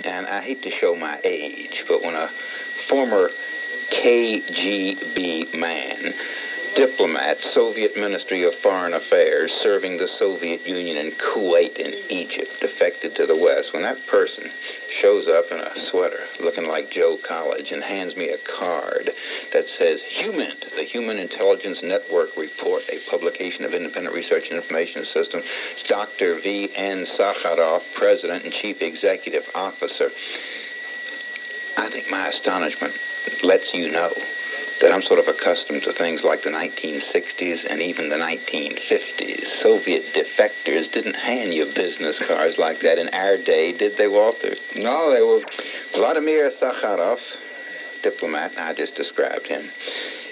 and I hate to show my age, but when a former KGB man, diplomat, Soviet Ministry of Foreign Affairs, serving the Soviet Union in Kuwait and Egypt, defected to the West, when that person shows up in a sweater looking like Joe College and hands me a card that says HUMINT, the Human Intelligence Network Report, a publication of Independent Research and Information System, Dr. V.N. Sakharov, President and Chief Executive Officer, I think my astonishment lets you know that I'm sort of accustomed to things like the 1960s and even the 1950s. Soviet defectors didn't hand you business cards like that in our day, did they, Walter? No, they were Vladimir Sakharov, diplomat, I just described him.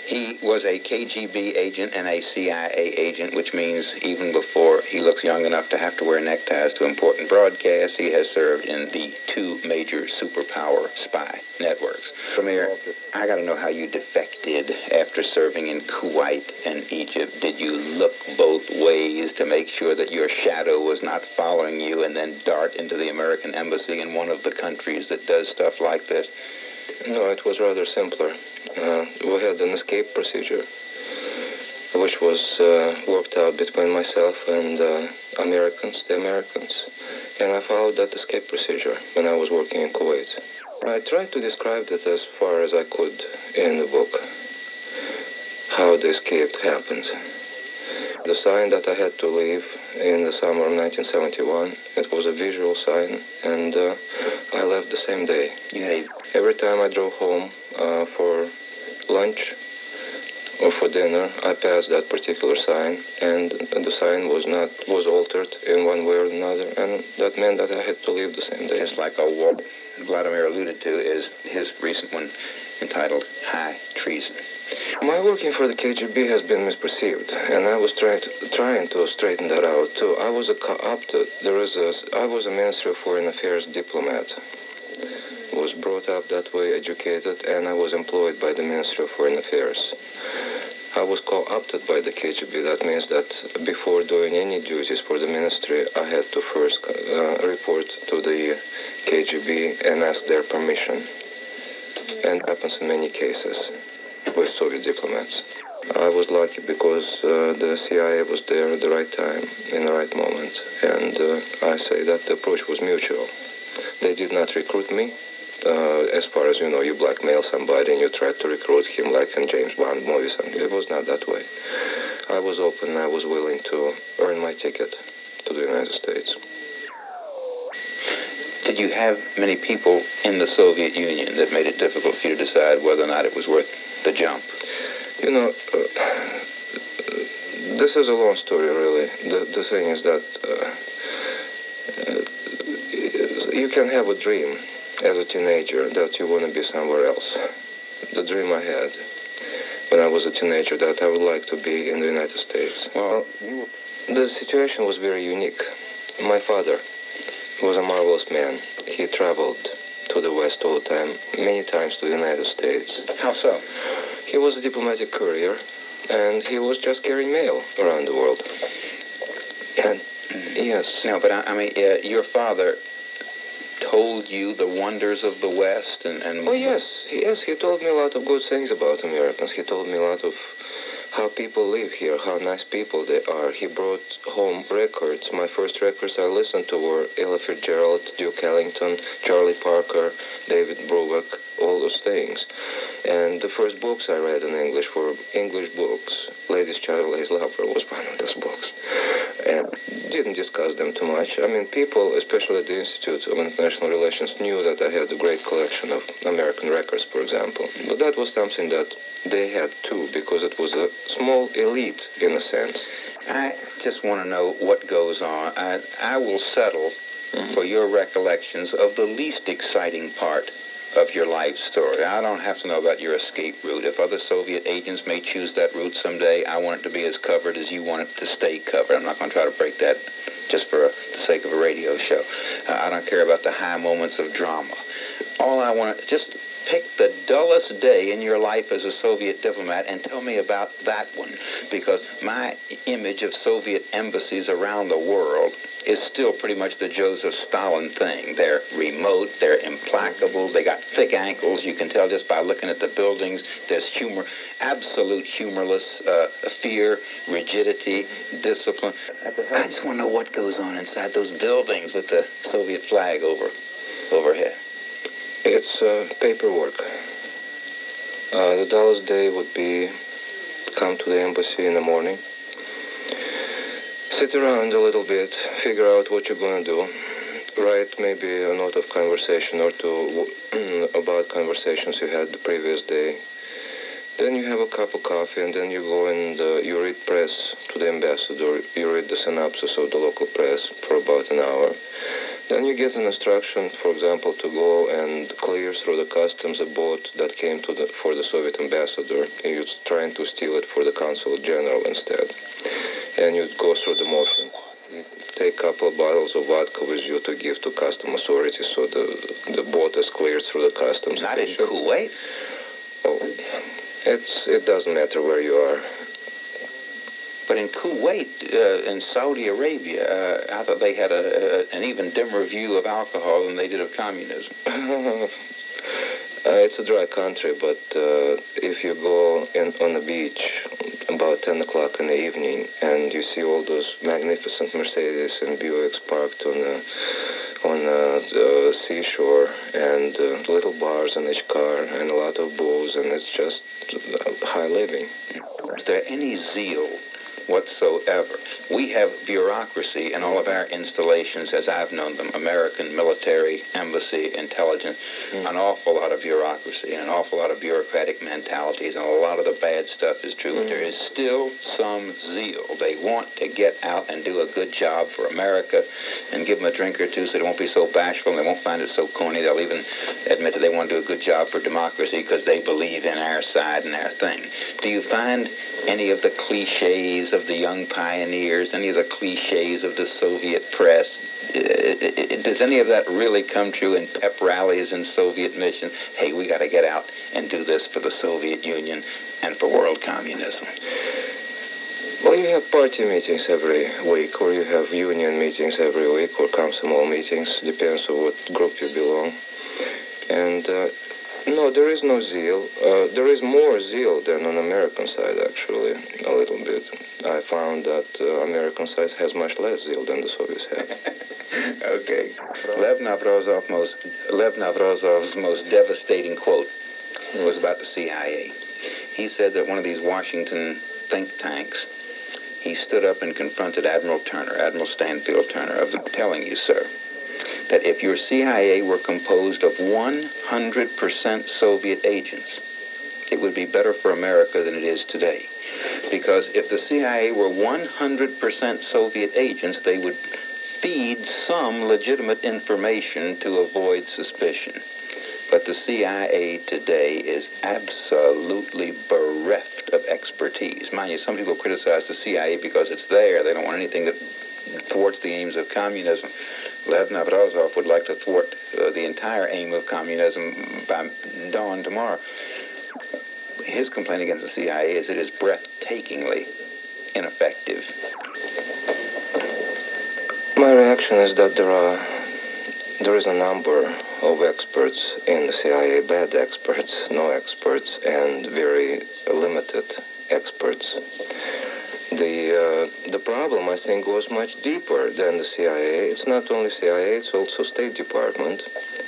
He was a KGB agent and a CIA agent, which means even before he looks young enough to have to wear neckties to important broadcasts, he has served in the two major superpower spy networks. Vladimir, I got to know how you defected after serving in Kuwait and Egypt. Did you look both ways to make sure that your shadow was not following you and then dart into the American embassy in one of the countries that does stuff like this? No, it was rather simpler. We had an escape procedure, which was worked out between myself and the Americans, and I followed that escape procedure when I was working in Kuwait. I tried to describe it as far as I could in the book, how the escape happened. The sign that I had to leave in the summer of 1971, it was a visual sign, and I left the same day. Yeah. Every time I drove home for lunch or for dinner, I passed that particular sign, and the sign was altered in one way or another, and that meant that I had to leave the same day. Just like a walk Vladimir alluded to is his recent one entitled High Treason. My working for the KGB has been misperceived, and I was trying to straighten that out too. I was I was a Ministry of Foreign Affairs diplomat. Was brought up that way, educated, and I was employed by the Ministry of Foreign Affairs. I was co-opted by the KGB. That means that before doing any duties for the ministry, I had to first report to the KGB and ask their permission. And it happens in many cases with Soviet diplomats. I was lucky because the CIA was there at the right time, in the right moment, and I say that the approach was mutual. They did not recruit me. As far as you know, you blackmail somebody and you try to recruit him like in James Bond movies. It was not that way. I was open. I was willing to earn my ticket to the United States. Did you have many people in the Soviet Union that made it difficult for you to decide whether or not it was worth the jump? You know, this is a long story, really. The thing is that you can have a dream as a teenager that you want to be somewhere else. The dream I had when I was a teenager that I would like to be in the United States. Well, the situation was very unique. My father was a marvelous man. He traveled to the West all the time, many times to the United States. How so? He was a diplomatic courier, and he was just carrying mail around the world. And yes. No, but I mean, your father told you the wonders of the West and... Oh, yes, he told me a lot of good things about Americans. He told me a lot of how people live here, how nice people they are. He brought home records. My first records I listened to were Ella Fitzgerald, Duke Ellington, Charlie Parker, David Brubeck, all those things. And the first books I read in English were English books. Ladies' Child, Lady's Lover was one of those books. And didn't discuss them too much. I mean, people, especially at the Institute of International Relations, knew that I had a great collection of American records, for example. But that was something that they had too, because it was a small elite, in a sense. I just want to know what goes on. I will settle for your recollections of the least exciting part of your life story. I don't have to know about your escape route. If other Soviet agents may choose that route someday, I want it to be as covered as you want it to stay covered. I'm not going to try to break that just for the sake of a radio show. I don't care about the high moments of drama. all I want to just pick the dullest day in your life as a Soviet diplomat and tell me about that one, because my image of Soviet embassies around the world is still pretty much the Joseph Stalin thing. They're remote, they're implacable, they got thick ankles. You can tell just by looking at the buildings. There's humor, absolute humorless fear, rigidity, discipline. I just want to know what goes on inside those buildings with the Soviet flag overhead. It's paperwork. The dullest day would be come to the embassy in the morning, sit around a little bit, figure out what you're going to do, write maybe a note of conversation or two about conversations you had the previous day. Then you have a cup of coffee, and then you go and you read press to the ambassador. You read the synopsis of the local press for about an hour. Then you get an instruction, for example, to go and clear through the customs a boat that came for the Soviet ambassador. And you're trying to steal it for the consul general instead. And you go through the motions. You take a couple of bottles of vodka with you to give to custom authorities so the boat is cleared through the customs. Not in Kuwait? Oh, it doesn't matter where you are. But in Kuwait, in Saudi Arabia, I thought they had an even dimmer view of alcohol than they did of communism. It's a dry country, but if you go on the beach about 10 o'clock in the evening and you see all those magnificent Mercedes and Buicks parked on the seashore and little bars in each car and a lot of booze, and it's just high living. Is there any zeal whatsoever? We have bureaucracy in all of our installations as I've known them, American military, embassy, intelligence, an awful lot of bureaucracy and an awful lot of bureaucratic mentalities, and a lot of the bad stuff is true, but there is still some zeal. They want to get out and do a good job for America and give them a drink or two so they won't be so bashful and they won't find it so corny. They'll even admit that they want to do a good job for democracy because they believe in our side and our thing. Do you find any of the cliches of the young pioneers, any of the cliches of the Soviet press? Does any of that really come true in pep rallies and Soviet missions? Hey, we got to get out and do this for the Soviet Union and for world communism. Well, you have party meetings every week, or you have union meetings every week, or Komsomol meetings, depends on what group you belong. And no, there is no zeal. There is more zeal than on American side, actually, a little bit. I found that American side has much less zeal than the Soviets had. Okay. Lev Navrozov's most devastating quote was about the CIA. He said that one of these Washington think tanks, he stood up and confronted Admiral Stanfield Turner, of telling you, sir, that if your CIA were composed of 100% Soviet agents, it would be better for America than it is today. Because if the CIA were 100% Soviet agents, they would feed some legitimate information to avoid suspicion. But the CIA today is absolutely bereft of expertise. Mind you, some people criticize the CIA because it's there. They don't want anything that thwarts the aims of communism. Lev Navrozov would like to thwart the entire aim of communism by dawn tomorrow. His complaint against the CIA is it is breathtakingly ineffective. My reaction is that there is a number of experts in the CIA, bad experts, no experts, and very limited experts. The problem, I think, goes much deeper than the CIA. It's not only CIA, it's also State Department,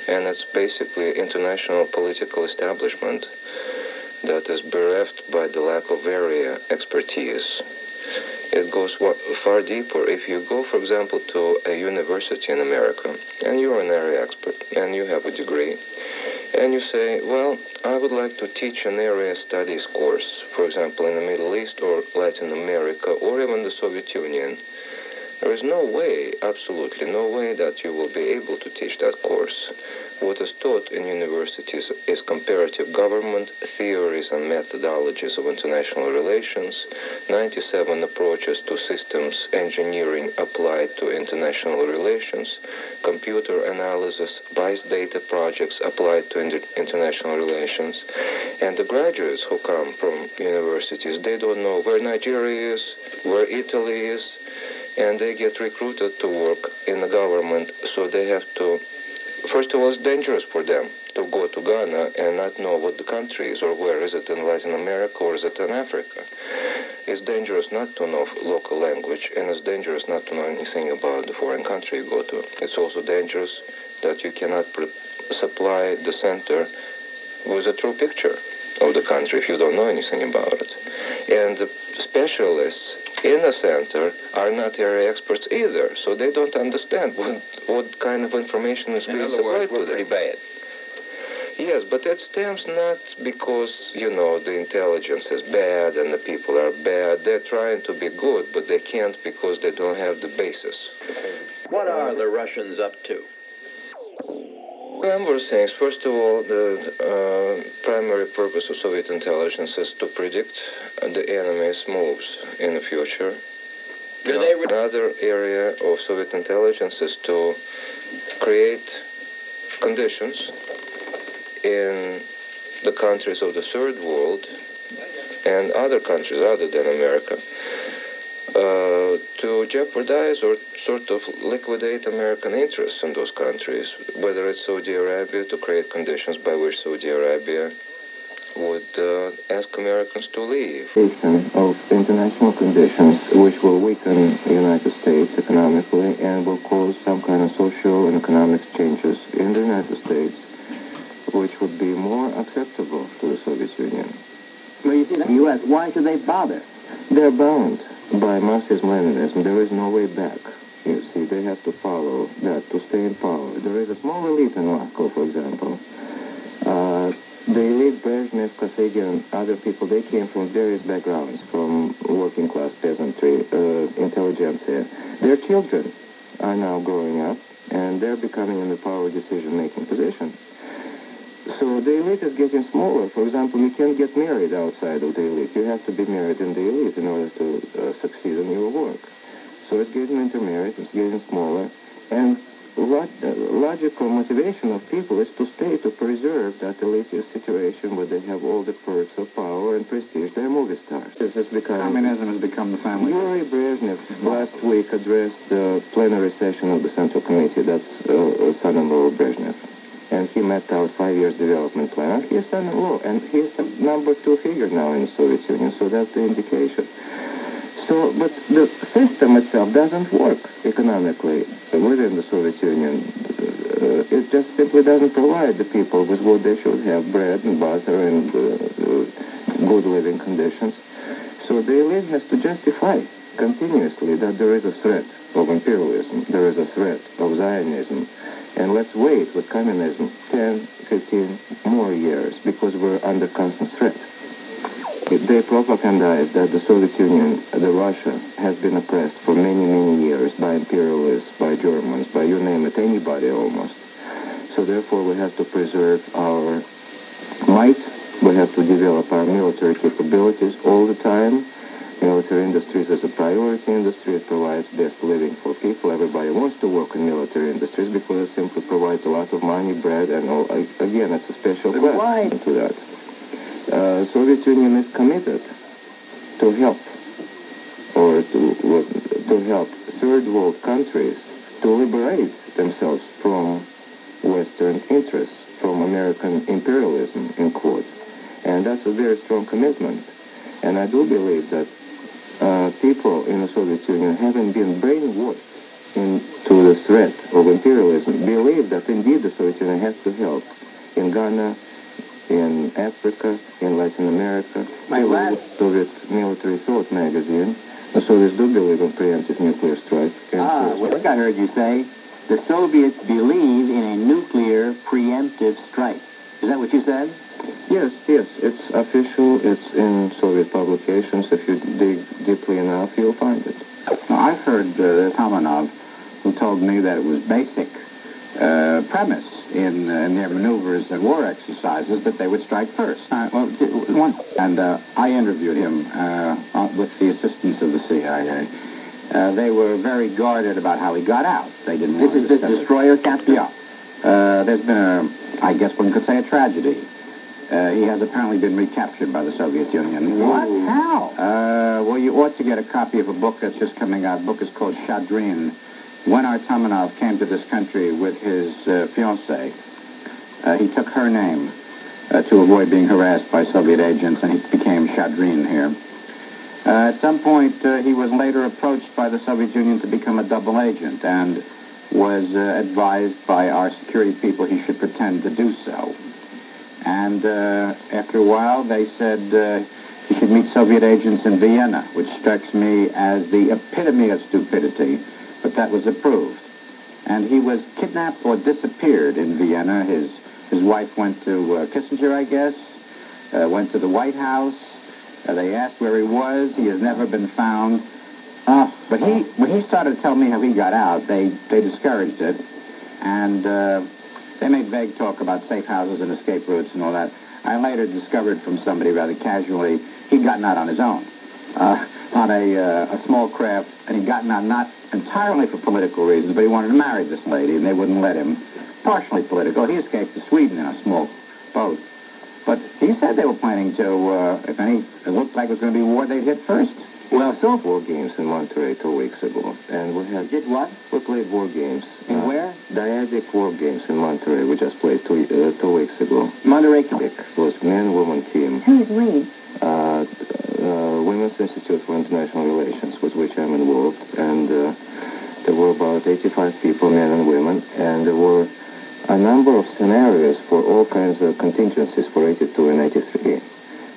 and it's basically international political establishment that is bereft by the lack of area expertise. It goes far deeper. If you go, for example, to a university in America, and you're an area expert, and you have a degree, and you say, well, I would like to teach an area studies course, for example, in the Middle East or Latin America or even the Soviet Union, there is no way, absolutely no way, that you will be able to teach that course. What is taught taught in universities is comparative government, theories and methodologies of international relations, 97 approaches to systems engineering applied to international relations, computer analysis, vice data projects applied to international relations. And the graduates who come from universities, they don't know where Nigeria is, where Italy is, and they get recruited to work in the government, so they have to. First of all, it's dangerous for them to go to Ghana and not know what the country is, or where is it in Latin America, or is it in Africa. It's dangerous not to know local language, and it's dangerous not to know anything about the foreign country you go to. It's also dangerous that you cannot supply the center with a true picture of the country if you don't know anything about it. And the specialists in the center are not area experts either, so they don't understand what kind of information is being supplied to them. Pretty bad. Yes, but it stems not because, the intelligence is bad and the people are bad. They're trying to be good, but they can't because they don't have the basis. What are the Russians up to? A number of things. First of all, the primary purpose of Soviet intelligence is to predict the enemy's moves in the future. Another area of Soviet intelligence is to create conditions in the countries of the Third World and other countries other than America to jeopardize or sort of liquidate American interests in those countries, whether it's Saudi Arabia, to create conditions by which Saudi Arabia would ask Americans to leave. Of international conditions which will weaken the United States economically and will cause some kind of social and economic changes in the United States which would be more acceptable to the Soviet Union. Well, you see, the U.S., why should they bother? They're bound by Marxism-Leninism. There is no way back. You see, they have to follow that to stay in power. There is a small elite in Moscow, for example. The elite, Brezhnev, Kosygin, and other people, they came from various backgrounds, from working class peasantry, intelligentsia. Their children are now growing up, and they're becoming in the power decision-making position. So the elite is getting smaller. For example, you can't get married outside of the elite. You have to be married in the elite in order to succeed in your work. So it's getting intermarried, it's getting smaller, and logical motivation of people is to stay, to preserve that elitist situation where they have all the perks of power and prestige. They're movie stars. This has become... Communism has become the family. Yuri Brezhnev last week addressed the plenary session of the Central Committee. That's son-in-law of Brezhnev. And he mapped out 5 years development plan. And he's son-in-law, and he's the number 2 figure now in the Soviet Union, so that's the indication. So, but the system itself doesn't work economically within the Soviet Union. It just simply doesn't provide the people with what they should have, bread and butter and good living conditions. So the elite has to justify continuously that there is a threat of imperialism, there is a threat of Zionism, and let's wait with communism 10, 15 more years because we're under constant threat. They propagandize that the Soviet Union, the Russia, has been oppressed for many, many years by imperialists, by Germans, by you name it, anybody almost. So therefore we have to preserve our might, we have to develop our military capabilities all the time. Military industries is a priority industry. It provides best living for people. Everybody wants to work in military industries because it simply provides a lot of money, bread, and all. Again, it's a special class to that. Soviet Union is committed to help, or to help third world countries to liberate themselves from Western interests, from American imperialism, in quotes. And that's a very strong commitment. And I do believe that people in the Soviet Union, having been brainwashed into the threat of imperialism, believe that indeed the Soviet Union has to help in Ghana, in Africa, in Latin America. Soviet Military Thought magazine. The Soviets do believe in preemptive nuclear strike. Well, I heard you say the Soviets believe in a nuclear preemptive strike. Is that what you said? Yes. It's official. It's in Soviet publications. If you dig deeply enough, you'll find it. Now, I've heard Tomanov, who told me that it was basic premise in in their maneuvers and war exercises that they would strike first. I interviewed him with the assistance of the CIA. They were very guarded about how he got out. They didn't. This is this destroyer captain? Yeah. There's been I guess one could say a tragedy. He has apparently been recaptured by the Soviet Union. What? How? Well, you ought to get a copy of a book that's just coming out. The book is called Shadrin. When Artamanov came to this country with his fiancée, he took her name to avoid being harassed by Soviet agents, and he became Shadrin here. At some point, he was later approached by the Soviet Union to become a double agent, and was advised by our security people he should pretend to do so. And after a while, they said he should meet Soviet agents in Vienna, which strikes me as the epitome of stupidity, but that was approved. And he was kidnapped or disappeared in Vienna. His wife went to Kissinger, I guess, went to the White House. They asked where he was. He has never been found. But when he started to tell me how he got out, they discouraged it. And they made vague talk about safe houses and escape routes and all that. I later discovered from somebody rather casually he'd gotten out on his own, on a small craft, and he'd gotten out not entirely for political reasons, but he wanted to marry this lady, and they wouldn't let him. Partially political. He escaped to Sweden in a small boat. But he said they were planning to, if it looked like it was going to be war, they'd hit first. Well, I saw war games in Monterey 2 weeks ago, and we had... Did what? We played war games. In where? Dyadic war games in Monterey. We just played 2 weeks ago. Monterey. It was men-woman team. Who's we? Women's Institute for International Relations, with which I'm involved, and there were about 85 people, men and women, and there were a number of scenarios for all kinds of contingencies for 82 and 83. It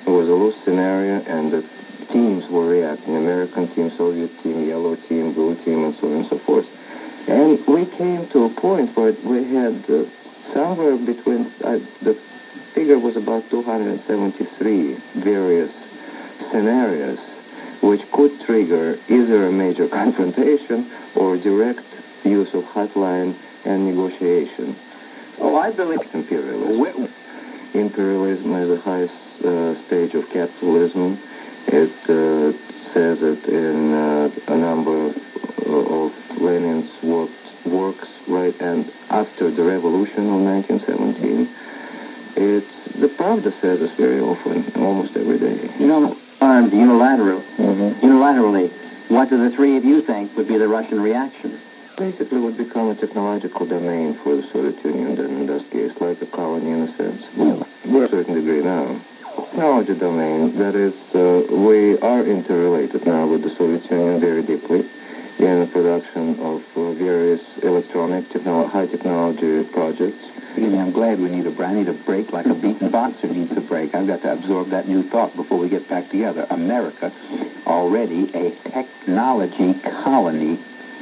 was a loose scenario, and the teams were reacting: American team, Soviet team, yellow team, blue team, and so on and so forth. And we came to a point where we had somewhere between, the figure was about 273 various scenarios which could trigger either a major confrontation or direct use of hotline and negotiation. Oh, I believe... Imperialism. Imperialism is the highest stage of capitalism. It says it in a number of Lenin's works, right? And after the revolution of 1917, the Pravda says this very often, almost every day. You know, armed unilaterally, what do the three of you think would be the Russian reaction? Basically, it would become a technological domain for the Soviet Union, then in this case, like a colony in a sense. To a certain degree now. Technology domain, that is, we are interrelated now with the Soviet Union very deeply in the production of various electronic, high technology projects. Really, I'm glad we need a break like a beaten boxer needs a break. I've got to absorb that new thought before we get back together. America, already a technology colony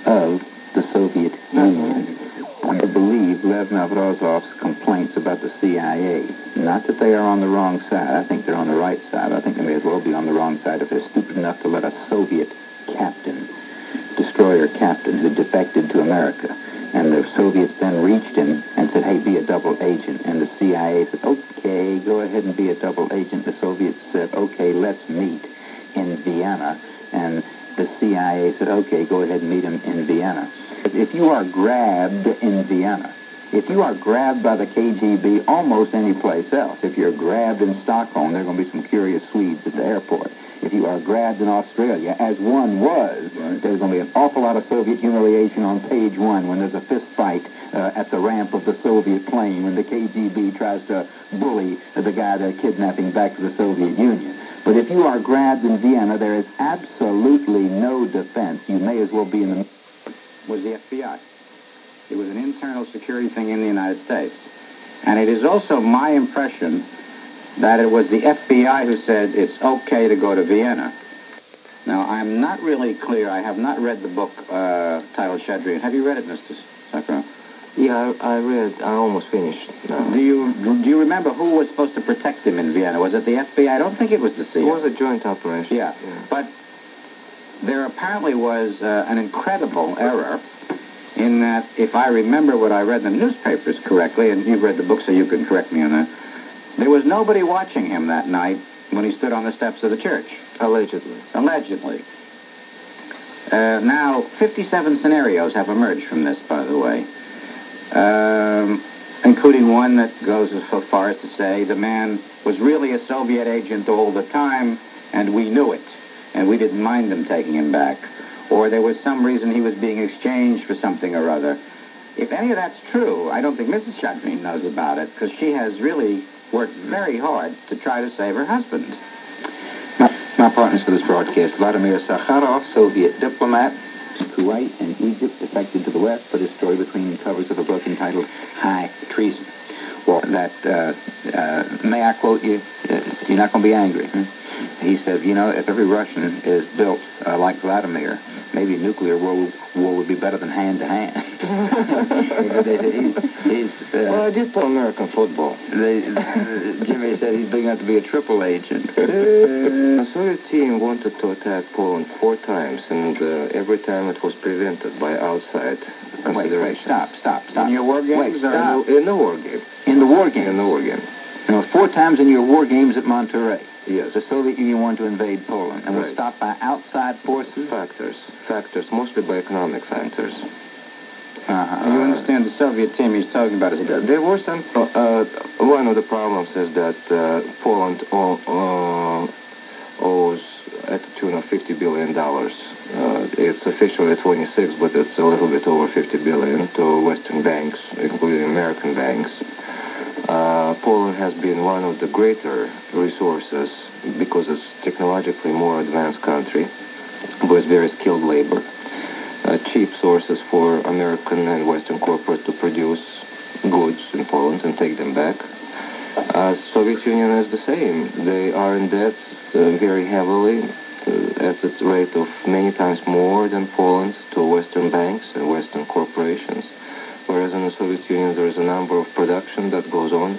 of the Soviet Union. I believe Lev Navrozov's complaints about the CIA. Not that they are on the wrong side. I think they're on the right side. I think they may as well be on the wrong side if they're stupid enough to let a Soviet captain, destroyer captain, who defected to America. And the Soviets then reached him and said, hey, be a double agent. And the CIA said, okay, go ahead and be a double agent. The Soviets said, okay, let's meet in Vienna. And the CIA said, okay, go ahead and meet him in Vienna. If you are grabbed in Vienna, if you are grabbed by the KGB almost any place else, if you're grabbed in Stockholm, there are going to be some curious Swedes at the airport. If you are grabbed in Australia, as one was, there's going to be an awful lot of Soviet humiliation on page one when there's a fist fight at the ramp of the Soviet plane when the KGB tries to bully the guy they're kidnapping back to the Soviet Union. But if you are grabbed in Vienna, there is absolutely no defense. You may as well be in the... was the FBI. It was an internal security thing in the United States. And it is also my impression that it was the FBI who said it's okay to go to Vienna. Now, I'm not really clear. I have not read the book titled Shadrin. Have you read it, Mr. Sakharov? Yeah, I read. I almost finished. Do you remember who was supposed to protect him in Vienna? Was it the FBI? I don't think it was the CIA. It was a joint operation. Yeah. But there apparently was an incredible error in that, if I remember what I read in the newspapers correctly, and you've read the book so you can correct me on that, there was nobody watching him that night when he stood on the steps of the church. Allegedly. Allegedly. Now, 57 scenarios have emerged from this, by the way, including one that goes so far as to say the man was really a Soviet agent all the time, and we knew it, and we didn't mind them taking him back. Or there was some reason he was being exchanged for something or other. If any of that's true, I don't think Mrs. Shadrin knows about it, because she has really worked very hard to try to save her husband. My partners for this broadcast: Vladimir Sakharov, Soviet diplomat, Kuwait and Egypt, defected to the West, put his story between covers of a book entitled High Treason. Well, may I quote you? You're not going to be angry. He said, you know, if every Russian is built like Vladimir, maybe nuclear war would be better than hand-to-hand. Well, I did play American football. Jimmy said he's big enough to be a triple agent. The Soviet team wanted to attack Poland 4 times, and every time it was prevented by outside considerations. Wait, stop. In your war games? Wait, stop. In the war game. In the war game? In the war game. No, 4 times in your war games at Monterey. Yes. The Soviet Union wanted to invade Poland and was stopped by outside forces? Factors, mostly by economic factors. You understand the Soviet team he's talking about is there were some... one of the problems is that Poland owes at the tune of $50 billion. It's officially 26, but it's a little bit over $50 billion to Western banks, including American banks. Poland has been one of the greater resources because it's technologically more advanced country with very skilled labor. Cheap sources for American and Western corporate to produce goods in Poland and take them back. Soviet Union is the same. They are in debt very heavily at the rate of many times more than Poland to Western banks and Western corporations. Whereas in the Soviet Union there is a number of production that goes on,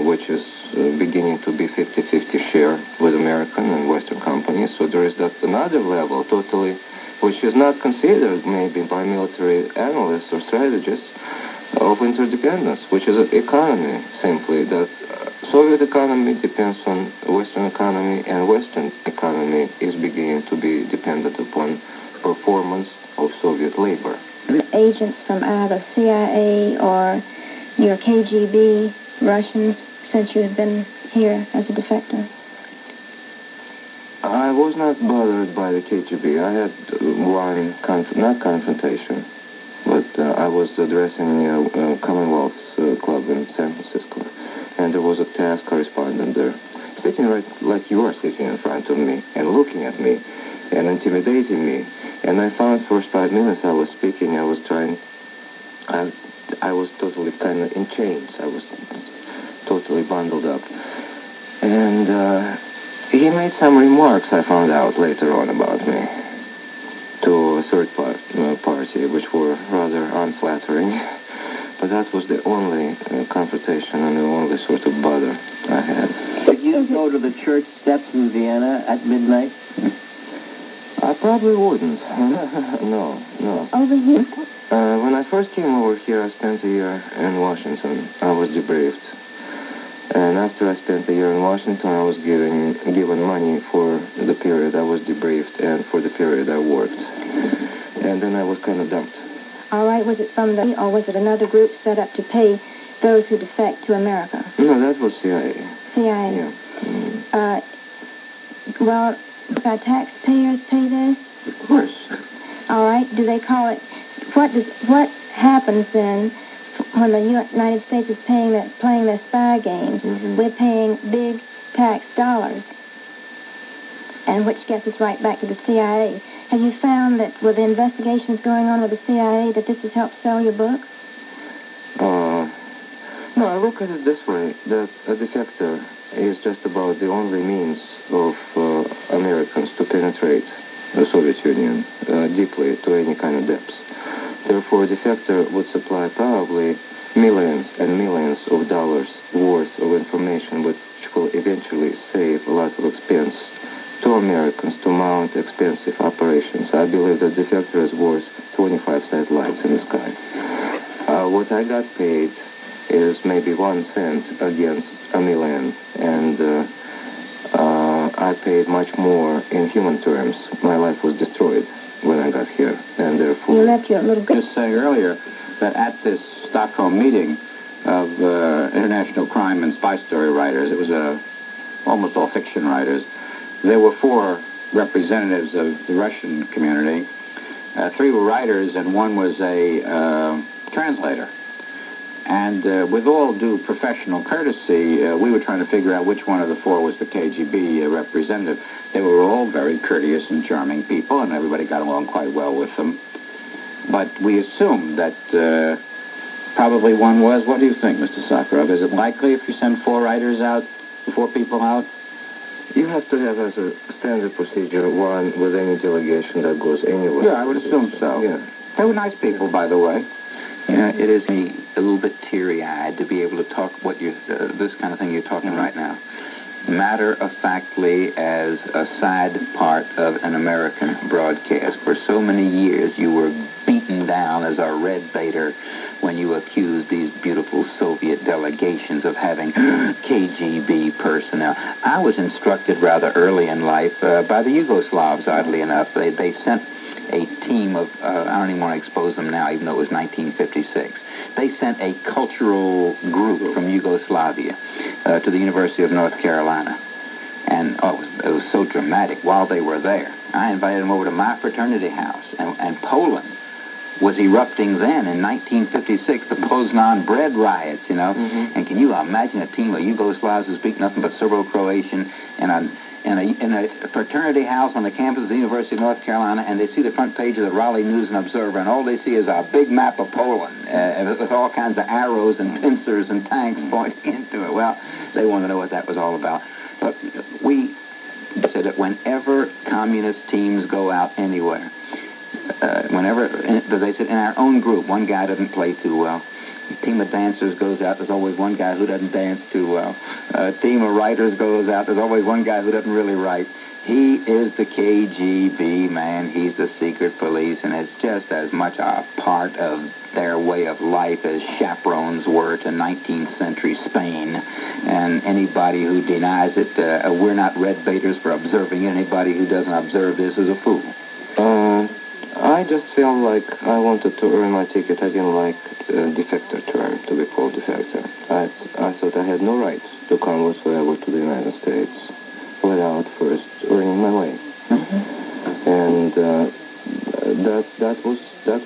which is beginning to be 50-50 share with American and Western companies. So there is that another level totally, which is not considered maybe by military analysts or strategists, of interdependence, which is an economy simply. That Soviet economy depends on Western economy, and Western economy is beginning to be dependent upon performance of Soviet labor. Agents from either CIA or your KGB Russians since you have been here as a defector? I was not bothered by the KGB. I had one, not confrontation, but I was addressing a Commonwealth Club in San Francisco, and there was a task correspondent there, sitting right like you are sitting in front of me, and looking at me, and intimidating me. And I found first 5 minutes I was speaking, I was totally kind of in chains. I was totally bundled up. And he made some remarks I found out later on about me to a third party, which were rather unflattering. But that was the only confrontation and the only sort of bother I had. Did you go to the church steps in Vienna at midnight? I probably wouldn't. No. Over here? When I first came over here, I spent a year in Washington. I was debriefed. And after I spent a year in Washington, I was given money for the period I was debriefed and for the period I worked. And then I was kind of dumped. All right, was it from the, or was it another group set up to pay those who defect to America? No, that was CIA. CIA? Yeah. Mm-hmm. Well, do taxpayers pay this? Of course. All right, do they call it, what happens then when the United States is playing their spy games? Mm-hmm. We're paying big tax dollars, and which gets us right back to the CIA. Have you found that with the investigations going on with the CIA that this has helped sell your book? No, I look at it this way, that a defector is just about the only means of Americans to penetrate the Soviet Union deeply to any kind of depths. Therefore, a defector would supply probably millions and millions of dollars worth of information, which will eventually save a lot of expense to Americans to mount expensive operations. I believe that defector is worth 25 satellites I got paid is maybe 1 cent against a million, and I paid much more in human terms. My life was destroyed when I got here, and therefore... You left your little... Just say earlier that at this Stockholm meeting of international crime and spy story writers, it was almost all fiction writers, there were 4 representatives of the Russian community. 3 were writers, and 1 was a translator. And with all due professional courtesy, we were trying to figure out which one of the 4 was the KGB representative. They were all very courteous and charming people, and everybody got along quite well with them. But we assumed that probably 1 was. What do you think, Mr. Sakharov? Is it likely if you send 4 writers out, 4 people out? You have to have as a standard procedure 1 with any delegation that goes anywhere. Yeah, I would assume so. Yeah. They were nice people, by the way. Yeah, it is me a little bit teary-eyed to be able to talk what you this kind of thing you're talking right now. Matter-of-factly as a side part of an American broadcast. For so many years you were beaten down as a red baiter when you accused these beautiful Soviet delegations of having KGB personnel. I was instructed rather early in life by the Yugoslavs, oddly enough. They sent a team of, I don't even want to expose them now, even though it was 1956. They sent a cultural group from Yugoslavia to the University of North Carolina. And it was so dramatic while they were there. I invited them over to my fraternity house, and Poland was erupting then in 1956, the Poznan bread riots, you know. Mm-hmm. And can you imagine a team of Yugoslavs who speak nothing but Serbo-Croatian in a fraternity house on the campus of the University of North Carolina, and they see the front page of the Raleigh News and Observer, and all they see is a big map of Poland with all kinds of arrows and pincers and tanks pointing into it. Well, they want to know what that was all about. But we said that whenever communist teams go out anywhere, they said in our own group, one guy doesn't play too well. A team of dancers goes out, there's always one guy who doesn't dance too well. A team of writers goes out, there's always one guy who doesn't really write. He is the KGB man, he's the secret police, and it's just as much a part of their way of life as chaperones were to 19th century Spain. And anybody who denies it, we're not red baiters for observing it. Anybody who doesn't observe this is a fool. I just felt like I wanted to earn my ticket. I didn't like defector term, to be called defector. I thought I had no right to come whatsoever to the United States without first earning my way. Mm-hmm. And that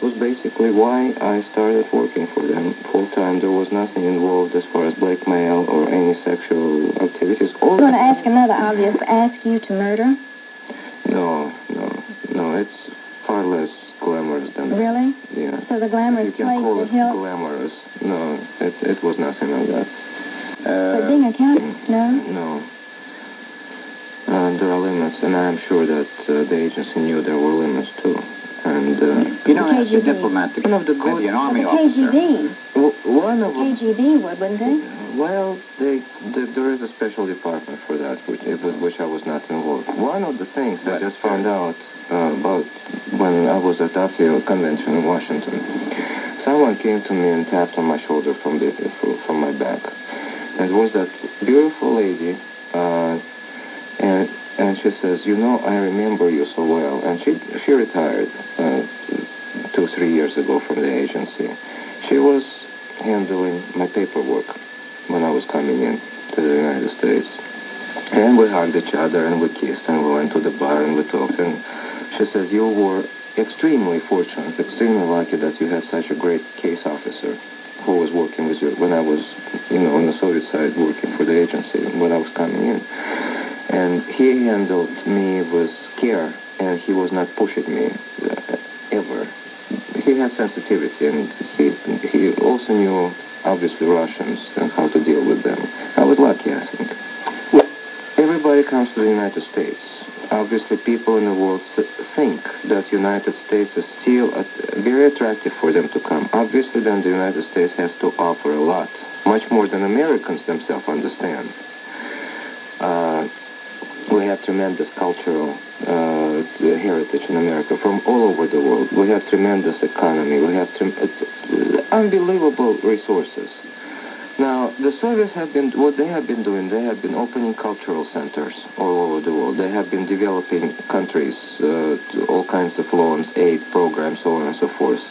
was basically why I started working for them full time. There was nothing involved as far as blackmail or any sexual activities. I'm going to ask another obvious. Ask you to murder? No. It's far less glamorous than that. Really? Yeah. So the glamorous You can place call that it helped? glamorous. No, it was nothing like that. But being a captain, no? No. There are limits, and I'm sure that the agency knew there were limits too. And you don't ask a KGB. diplomat to One of the maybe an But army the officer. KGB. one of KGB would, wouldn't they? well, there is a special department for that, which I was not involved. One of the things I just found out about when I was at AFIO convention in Washington, someone came to me and tapped on my shoulder from my back. And it was that beautiful lady, and she says, you know, I remember you so well. And she retired 2-3 years ago from the agency. She was handling my paperwork when I was coming in to the United States. And we hugged each other, and we kissed, and we went to the bar, and we talked. And she says, you were extremely fortunate, extremely lucky that you had such a great case officer who was working with you when I was, on the Soviet side working for the agency when I was coming in. And he handled me with care, and he was not pushing me ever. He had sensitivity, and he also knew, obviously, Russians and how to deal with them. I was lucky, I think. Everybody comes to the United States. Obviously, people in the world think that the United States is still very attractive for them to come. Obviously, then the United States has to offer a lot, much more than Americans themselves understand. We we have tremendous cultural heritage in America from all over the world. We have tremendous economy. We have unbelievable resources. Now, the Soviets have been, what they have been doing, they have been opening cultural centers all over the world. They have been developing countries, all kinds of loans, aid programs, so on and so forth.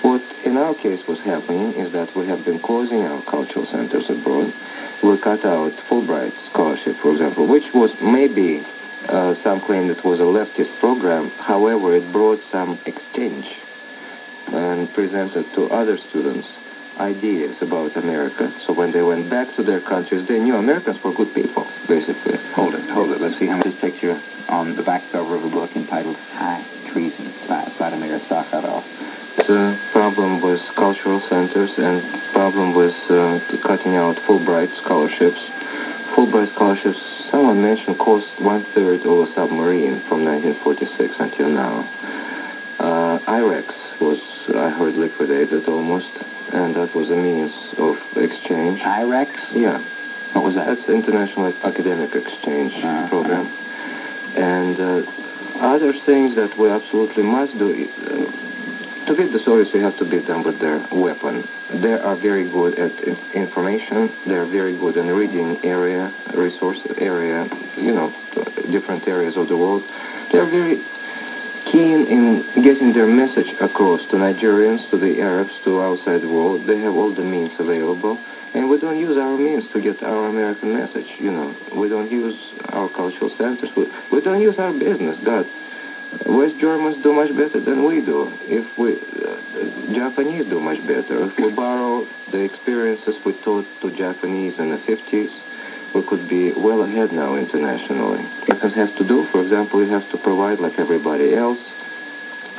What in our case was happening is that we have been closing our cultural centers abroad. We cut out Fulbright scholarship, for example, which was maybe some claim it was a leftist program. However, it brought some exchange and presented to other students ideas about America. So when they went back to their countries, they knew Americans were good people, basically. Hold it. Let's see how much this picture on the back cover of a book entitled High Treason by Vladimir Sakharov. The problem with cultural centers and problem with cutting out Fulbright scholarships. Fulbright scholarships, someone mentioned, cost 1/3 of a submarine from 1946 until now. IREX was, I heard, liquidated almost, and that was a means of exchange. IREX? Yeah. What was that? That's International Academic Exchange Program. And other things that we absolutely must do. To beat the Soviets, we have to beat them with their weapon. They are very good at information. They are very good in reading area, resource area, different areas of the world. They are very keen in getting their message across to Nigerians, to the Arabs, to outside the world. They have all the means available. And we don't use our means to get our American message, We don't use our cultural centers. We don't use our business, God. West Germans do much better than we do. Japanese do much better. If we borrow the experiences we taught to Japanese in the 50s, we could be well ahead now internationally. Americans have to do, for example, you have to provide, like everybody else,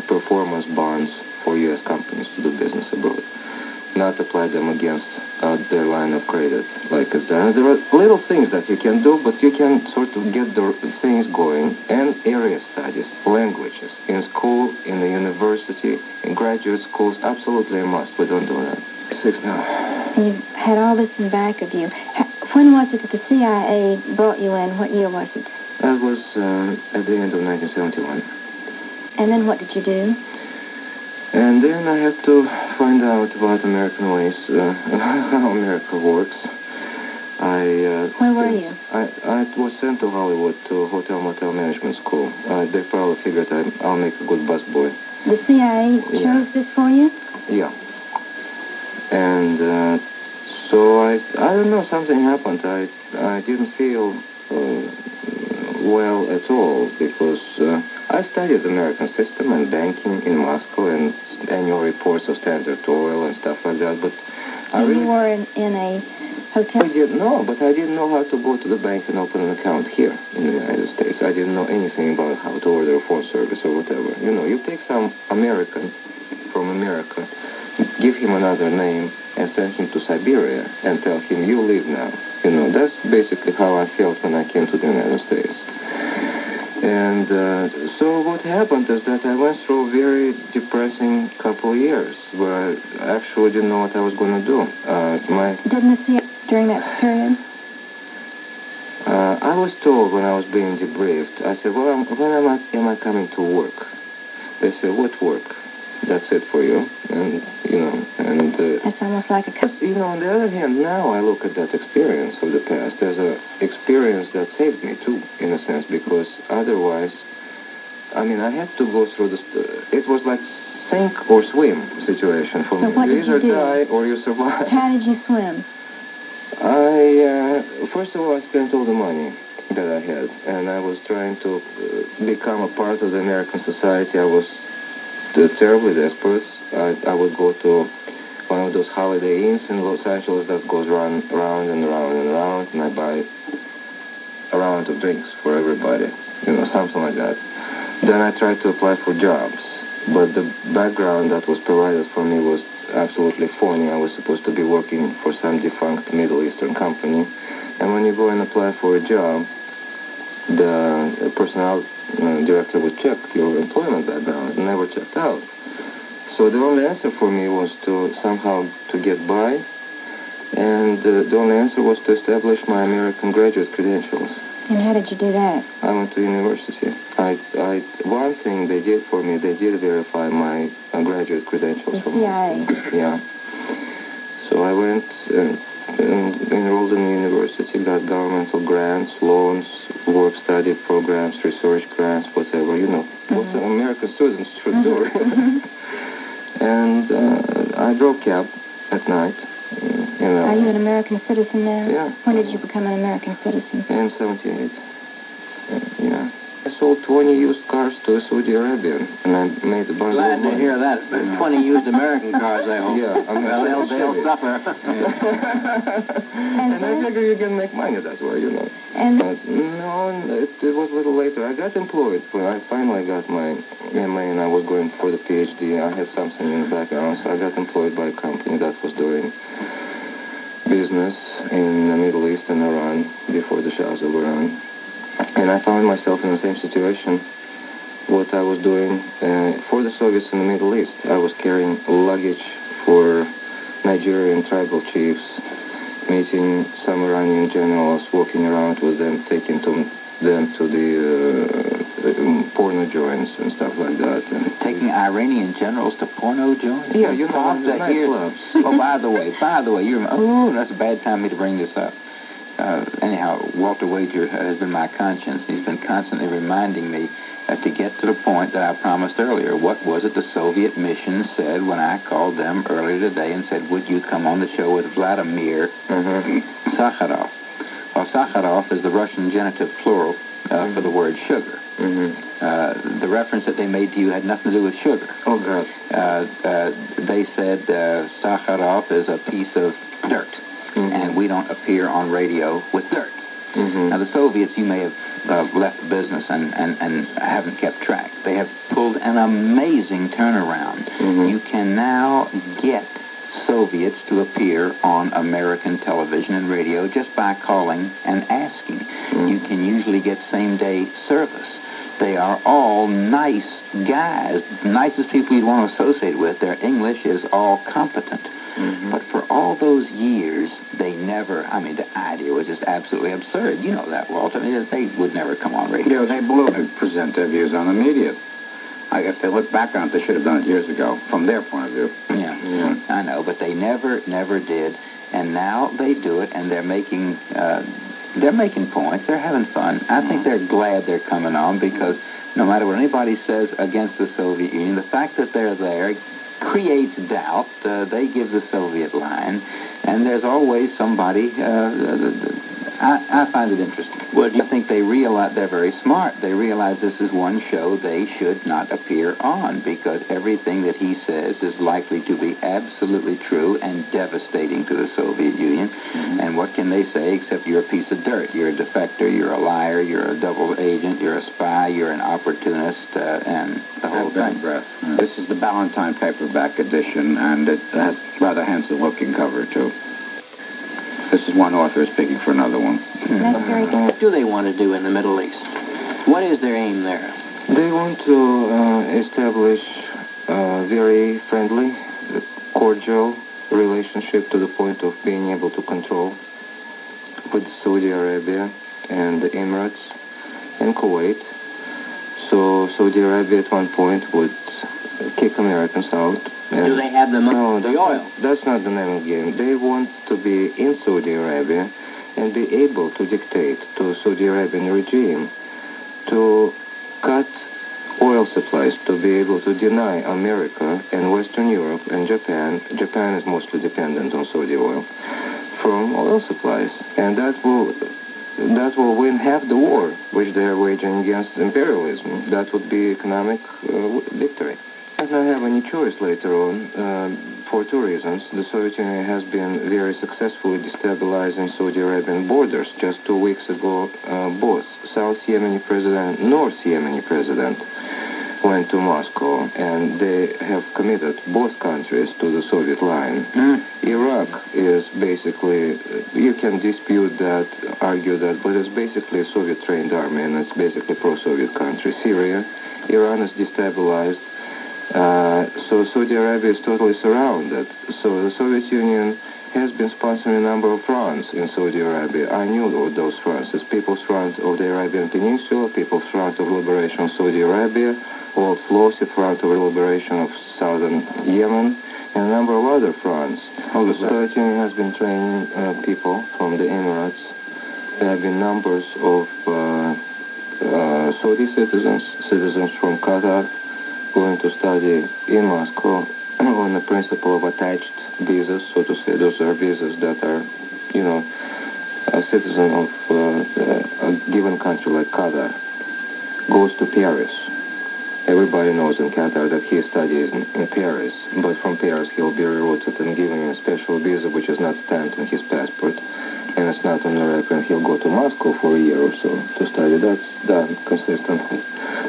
performance bonds for U.S. companies to do business abroad. Not apply them against their line of credit, like it's done. There are little things that you can do, but you can sort of get the things going. And area studies, languages, in school, in the university, in graduate schools, absolutely a must. We don't do that. 6 now. You had all this in back of you. When was it that the CIA brought you in? What year was it? That was at the end of 1971. And then what did you do? And then I had to find out about American ways, how America works. Where were you? I was sent to Hollywood to Hotel Motel Management School. They probably figured I'll make a good busboy. The CIA chose this for you? Yeah. And so I don't know, something happened. I didn't feel well at all because I studied the American system and banking in Moscow and annual reports of Standard Oil and stuff like that. But You were in a hotel? I didn't know, but I didn't know how to go to the bank and open an account here in the United States. I didn't know anything about how to order a phone service or whatever. You take some American from America, give him another name, and send him to Siberia and tell him, you leave now. That's basically how I felt when I came to the United States. And so what happened is that I went through a very depressing couple of years where I actually didn't know what I was going to do. Didn't see it during that period? I was told when I was being debriefed, I said, well, when am I coming to work? They said, what work? That's it for you. And, That's almost like a... on the other hand, now I look at that experience of the past as an experience that saved me, too, in a sense, because otherwise, I had to go through this... It was like sink or swim situation for me. What You did you either do? die or you survive. How did you swim? First of all, I spent all the money that I had, and I was trying to become a part of the American society. I was terribly desperate. I would go to one of those holiday inns in Los Angeles that goes round and round and round, and I buy a round of drinks for everybody, something like that. Then I tried to apply for jobs, but the background that was provided for me was absolutely phony. I was supposed to be working for some defunct Middle Eastern company, and when you go and apply for a job, the personnel director would check your employment background. It never checked out. So the only answer for me was to somehow to get by, and the only answer was to establish my American graduate credentials. And how did you do that? I went to university. One thing they did for me, they did verify my graduate credentials. The CIA. Yeah. So I went and enrolled in the university, got governmental grants, loans, work-study programs, research grants, whatever, what American students should do. And I drove cab at night. Are you an American citizen now? Yeah. When did you become an American citizen? In 78. Yeah. I sold 20 used cars to Saudi Arabia, and I made a bunch of money. Glad to hear that. 20 used American cars, I hope. Yeah. Well, they'll suffer. And I figure you can make money that way, And But no, it was a little later. I got employed. When I finally got my MA and I was going for the PhD, I had something in the background, so I got employed by a company that was doing business in the Middle East and Iran before the Shahs of Iran. And I found myself in the same situation, what I was doing for the Soviets in the Middle East. I was carrying luggage for Nigerian tribal chiefs, meeting some Iranian generals, walking around with them, taking them to the porno joints and stuff like that. And Taking Iranian generals to porno joints? Yeah, the nightclubs. Oh, by the way, that's a bad time for me to bring this up. Anyhow, Walter Wager has been my conscience. He's been constantly reminding me to get to the point that I promised earlier. What was it the Soviet mission said when I called them earlier today and said, would you come on the show with Vladimir Sakharov? Well, Sakharov is the Russian genitive plural for the word sugar. The reference that they made to you had nothing to do with sugar. Oh, God. They said Sakharov is a piece of dirt, and we don't appear on radio with dirt. Now, the Soviets, you may have left the business and haven't kept track. They have pulled an amazing turnaround. You can now get Soviets to appear on American television and radio just by calling and asking. You can usually get same-day service. They are all nice guys, nicest people you'd want to associate with. Their English is all competent. But for all those years, they never, the idea was just absolutely absurd. You know that, Walter. They would never come on radio. Yeah, they blew to present their views on the media. I guess they look back on it, they should have done it years ago, from their point of view. Yeah. I know, but they never did. And now they do it, and they're making points. They're having fun. I think they're glad they're coming on, because no matter what anybody says against the Soviet Union, the fact that they're there creates doubt. They give the Soviet line, and there's always somebody. I find it interesting. Well, I think they realize they're very smart. They realize this is one show they should not appear on, because everything that he says is likely to be absolutely true and devastating to the Soviet Union. And what can they say except you're a piece of dirt, you're a defector, you're a liar, you're a double agent, you're a spy, you're an opportunist, and the whole thing. This is the Ballantine paperback edition, and it has rather handsome-looking cover, too. This is one author speaking for another one. That's very good. What do they want to do in the Middle East? What is their aim there? They want to establish a very friendly, cordial relationship to the point of being able to control with Saudi Arabia and the Emirates and Kuwait. So Saudi Arabia at one point would kick Americans out. Do they have the money? The oil? That's not the name of the game. They want to be in Saudi Arabia and be able to dictate to Saudi Arabian regime to cut oil supplies, to be able to deny America and Western Europe and Japan is mostly dependent on Saudi oil, from oil supplies. And that will win half the war which they are waging against imperialism. That would be economic victory. Did not have any choice later on for two reasons. The Soviet Union has been very successfully destabilizing Saudi Arabian borders. Just 2 weeks ago, both South Yemeni president and North Yemeni president went to Moscow, and they have committed both countries to the Soviet line. Iraq is basically, you can dispute that, argue that, but it's basically a Soviet-trained army, and it's basically pro-Soviet country. Syria, Iran is destabilized. So Saudi Arabia is totally surrounded. So the Soviet Union has been sponsoring a number of fronts in Saudi Arabia. I knew all those fronts. It's People's Front of the Arabian Peninsula, People's Front of Liberation of Saudi Arabia, Old Flossie Front of Liberation of Southern Yemen, and a number of other fronts. The Soviet Union has been training people from the Emirates. There have been numbers of Saudi citizens from Qatar, going to study in Moscow on the principle of attached visas, so to say. Those are visas that are, a citizen of a given country like Qatar goes to Paris. Everybody knows in Qatar that he studies in Paris, but from Paris he'll be rerouted and given a special visa which is not stamped in his passport, and it's not on the record. He'll go to Moscow for a year or so to study. That's done consistently.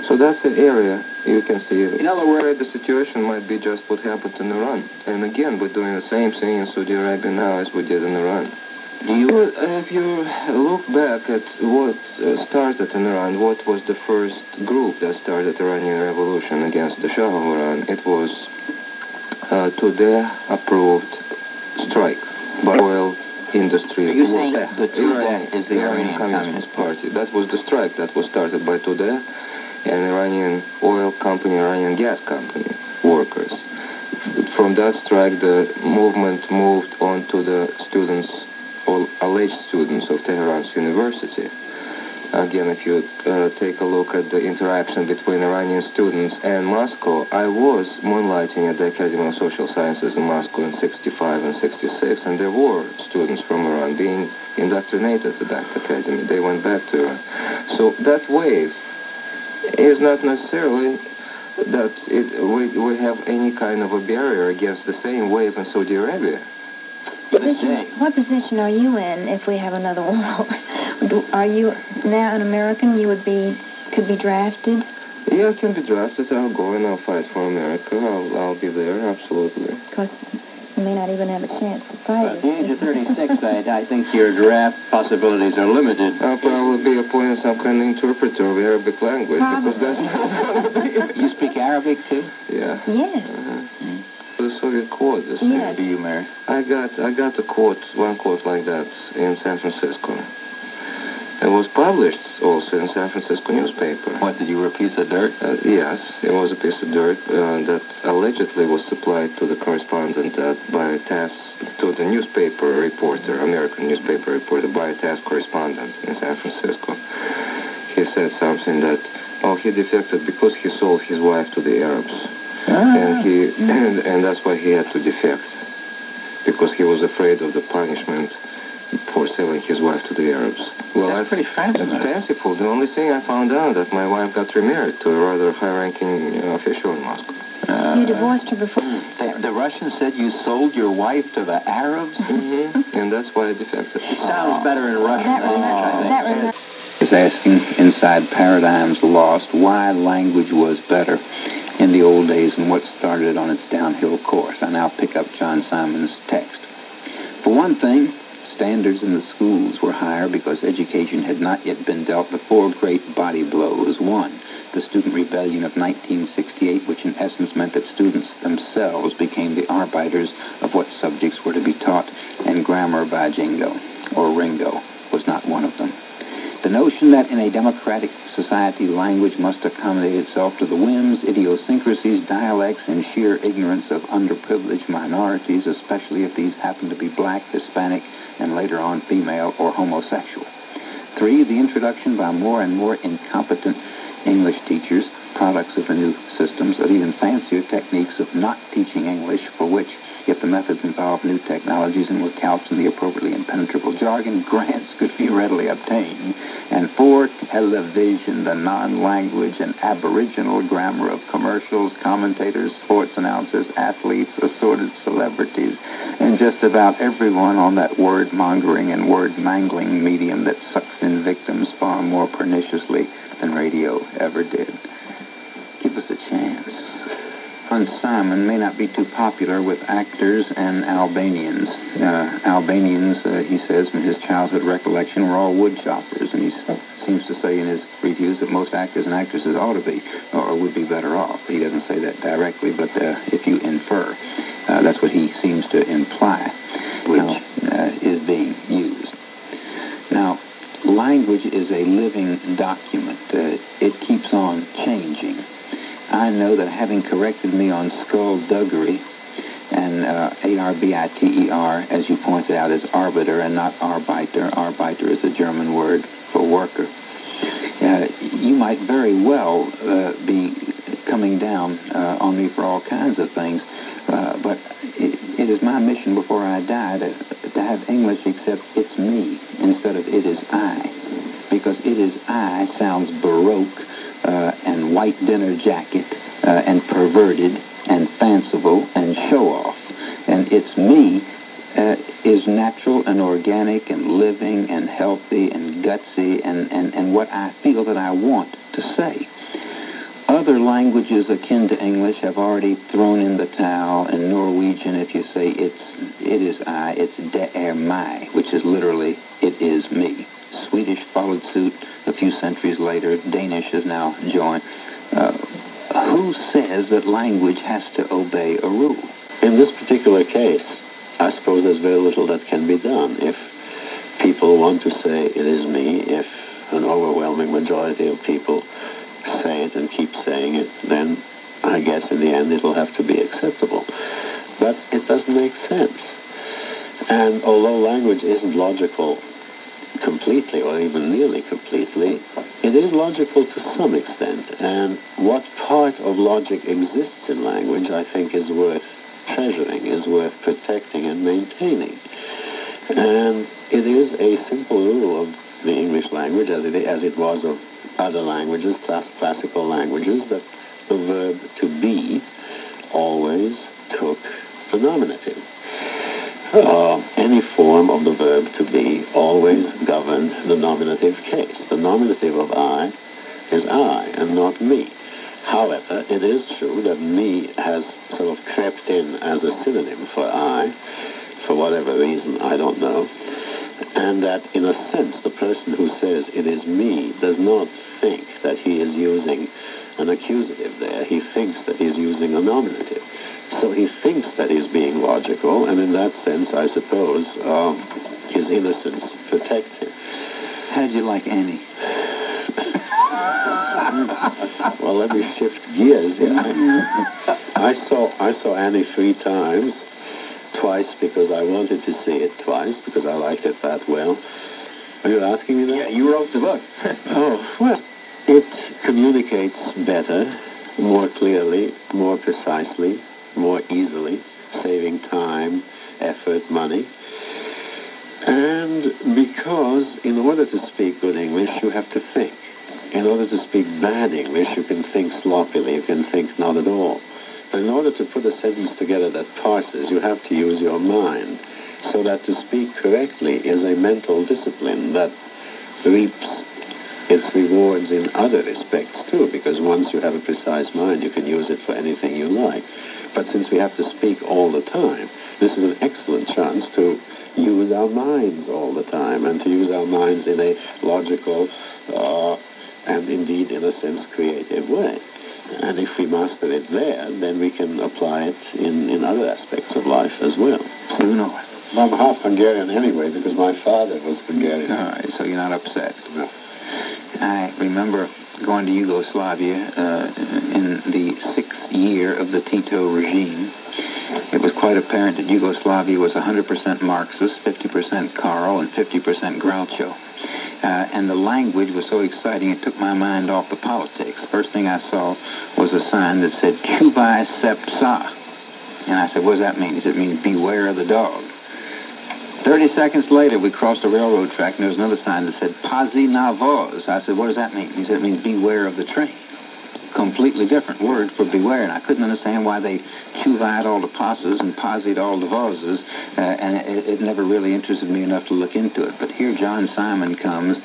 So that's the area you can see. In other words, the situation might be just what happened in Iran. And again, we're doing the same thing in Saudi Arabia now as we did in Iran. If you look back at what started in Iran, what was the first group that started the Iranian Revolution against the Shah of Iran? It was today approved strike by oil industry. Are you saying the Tudeh is the Iranian Communist Party? That was the strike that was started by Tudeh, an Iranian oil company, Iranian gas company workers. From that strike, the movement moved on to the students, or alleged students of Tehran's university. Again, if you take a look at the interaction between Iranian students and Moscow, I was moonlighting at the Academy of Social Sciences in Moscow in 65 and 66, and there were students from Iran being indoctrinated to that academy. They went back to Iran. So that wave is not necessarily that we have any kind of a barrier against the same wave in Saudi Arabia. What position are you in if we have another war? Are you now an American? You could be drafted? Yeah, I can be drafted. I'll go and I'll fight for America. I'll be there, absolutely. Because you may not even have a chance to fight. At the age of 36, I think your draft possibilities are limited. I'll probably be appointed some kind of interpreter of Arabic language. Because that's You speak Arabic too? Yeah. Yes. The Soviet quote. Yes. Do you, Mary? I got a quote, one quote like that in San Francisco. It was published also in San Francisco newspaper. What, did you were a piece of dirt? Yes, it was a piece of dirt that allegedly was supplied to the correspondent by a task, to the newspaper reporter, American newspaper reporter, by a task correspondent in San Francisco. He said something that, he defected because he sold his wife to the Arabs. And that's why he had to defect, because he was afraid of the punishment for selling his wife to the Arabs. Well, that's pretty fascinating. It's fanciful. The only thing I found out that my wife got remarried to a rather high-ranking official in Moscow. You divorced her before? The Russians said you sold your wife to the Arabs? Mm-hmm. And that's why I defected. It sounds better in Russian than English, I think. Is asking inside Paradigms Lost why language was better in the old days and what started it on its downhill course. I now pick up John Simon's text. For one thing, standards in the schools were higher because education had not yet been dealt the four great body blows. One, the student rebellion of 1968, which in essence meant that students themselves became the arbiters of what subjects were to be taught, and grammar by Jingo, or Ringo, was not one of them. The notion that in a democratic society language must accommodate itself to the whims, idiosyncrasies, dialects, and sheer ignorance of underprivileged minorities, especially if these happen to be black, Hispanic, and later on female or homosexual. 3, the introduction by more and more incompetent English teachers, products of the new systems, of even fancier techniques of not teaching English, for which, if the methods involved new technologies and were couched in the appropriately impenetrable jargon, grants could be readily obtained. And 4, television, the non-language and aboriginal grammar of commercials, commentators, sports announcers, athletes, assorted celebrities, and just about everyone on that word-mongering and word-mangling medium that sucks in victims far more perniciously than radio ever did. Give us a chance. Hans Simon may not be too popular with actors and Albanians. Albanians, he says, from his childhood recollection, were all wood choppers, and he seems to say in his reviews that most actors and actresses ought to be, or would be better off. He doesn't say that directly, but if you infer, that's what he seems to imply. which is being used. Now, language is a living document. It keeps on changing. I know that having corrected me on skullduggery, and arbiter, as you pointed out, is arbiter and not Arbeiter. Arbeiter is a German word for worker. You might very well be coming down on me for all kinds of things, but it is my mission before I die to have English accept it's me instead of it is I, because it is I sounds baroque and white dinner jacket and perverted and fanciful and show-off. And it's me is natural and organic and living and healthy and gutsy and what I feel that I want to say. Other languages akin to English have already thrown in the towel. In Norwegian, if you say it is I, it's det meg, which is literally it is me. Swedish followed suit a few centuries later. Danish has now joined. Who says that language has to obey a rule? In this particular case, I suppose there's very little that can be done. If people want to say it is me, if an overwhelming majority of people say it and keep saying it, then I guess in the end it'll have to be acceptable. But it doesn't make sense. And although language isn't logical completely or even nearly completely, it is logical to some extent. And what part of logic exists in language, I think, is worth treasuring, is worth protecting and maintaining. And it is a simple rule of the English language, as it was of other languages, classical languages, that the verb to be always took the nominative. Any form of the verb to be always governed the nominative case. The nominative of I is I and not me. However, it is true that me has sort of crept in as a synonym for I, for whatever reason, I don't know, and that in a sense the person who says it is me does not think that he is using an accusative there. He thinks that he's using a nominative. So he thinks that he's being logical, and in that sense, I suppose, his innocence protects him. How did you like Annie? Well, let me shift gears here. I saw Annie 3 times, twice because I wanted to see it, twice because I liked it that well. Are you asking me that? Yeah, you wrote the book. Oh, well, it communicates better, more clearly, more precisely, more easily, saving time, effort, money. And because in order to speak good English, you have to think. In order to speak bad English, you can think sloppily, you can think not at all. But in order to put a sentence together that parses, you have to use your mind. So that to speak correctly is a mental discipline that reaps its rewards in other respects too, because once you have a precise mind, you can use it for anything you like. But since we have to speak all the time, this is an excellent chance to use our minds all the time, and to use our minds in a logical and indeed, in a sense, creative way. And if we master it there, then we can apply it in other aspects of life as well. So you know, I'm half Hungarian anyway, because my father was Hungarian. all right, so you're not upset. No. I remember going to Yugoslavia in the 6th year of the Tito regime. It was quite apparent that Yugoslavia was 100% Marxist, 50% Karl, and 50% Groucho. And the language was so exciting, it took my mind off the politics. First thing I saw was a sign that said, Chubai sep sa. And I said, what does that mean? He said, it means beware of the dog. 30 seconds later, we crossed a railroad track, and there was another sign that said, Pazi na voz. I said, what does that mean? He said, it means beware of the train. Completely different word for beware, and I couldn't understand why they chuvaied all the passes and pazied all the vozes, and it never really interested me enough to look into it. But here John Simon comes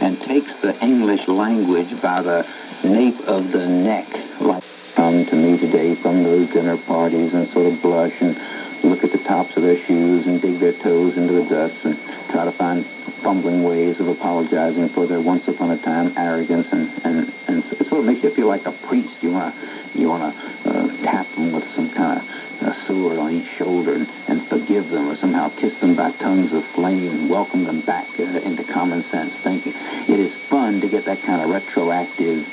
and takes the English language by the nape of the neck, like come to me today from those dinner parties and sort of blush and look at the tops of their shoes and dig their toes into the dust and try to find fumbling ways of apologizing for their once upon a time arrogance, and it sort of makes you feel like a priest. You want to tap them with some kind of sword on each shoulder and forgive them, or somehow kiss them tongues of flame and welcome them back into common sense thinking. It is fun to get that kind of retroactive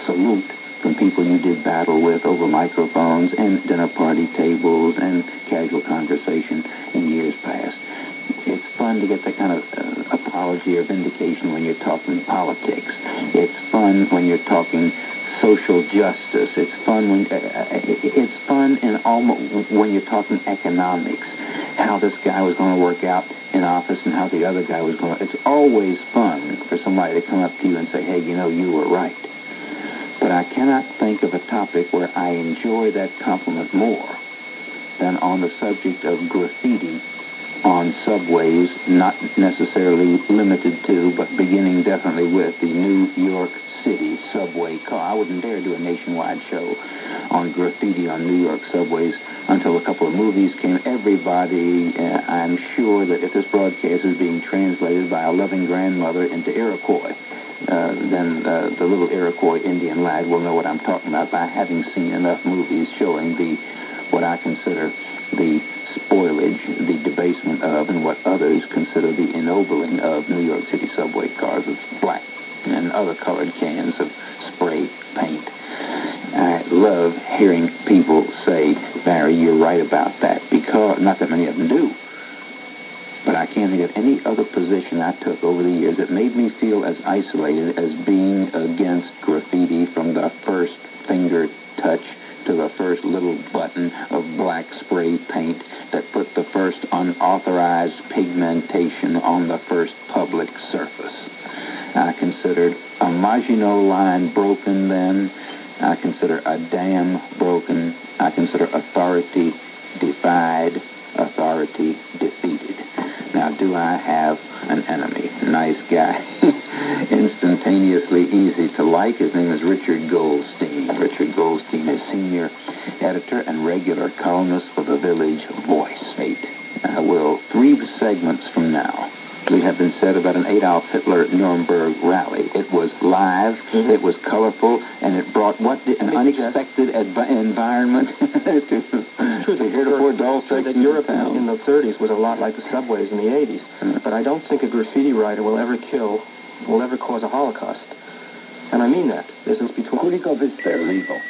salute from people you did battle with over microphones and dinner party tables and casual conversation in years past. It's fun to get that kind of apology or vindication when you're talking politics. It's fun when you're talking social justice. It's fun when you're talking economics. How this guy was going to work out in office and how the other guy was going to. It's always fun for somebody to come up to you and say, hey, you were right. But I cannot think of a topic where I enjoy that compliment more than on the subject of graffiti on subways, not necessarily limited to, but beginning definitely with the New York City subway car. I wouldn't dare do a nationwide show on graffiti on New York subways until a couple of movies came. Everybody, I'm sure that if this broadcast is being translated by a loving grandmother into Iroquois, then the little Iroquois Indian lad will know what I'm talking about by having seen enough movies showing what I consider the spoilage, the debasement of, and what others consider the ennobling of New York City subway cars with black and other colored cans of spray paint. I love hearing people say, Barry, you're right about that, because not that many of them do. But I can't think of any other position I took over the years that made me feel as isolated as being against graffiti from the first finger touch to the first little button of black spray paint that put the first unauthorized pigmentation on the first public surface. I considered a Maginot line broken then. I consider a dam broken. I consider authority defied, authority defeated. Now, do I have an enemy? Nice guy. Instantaneously easy to like. His name is Richard Goldstein. Richard Goldstein is senior editor and regular columnist for the Village Voice. 3 segments from now, we have been said about an Adolf Hitler Nuremberg rally. It was live, it was colorful, and it brought an unexpected environment to heretofore dull sections that Europe of town. in the 30s was a lot like the subways in the 80s. But I don't think a graffiti writer will ever cause a Holocaust. And I mean that. There's this between... They're legal.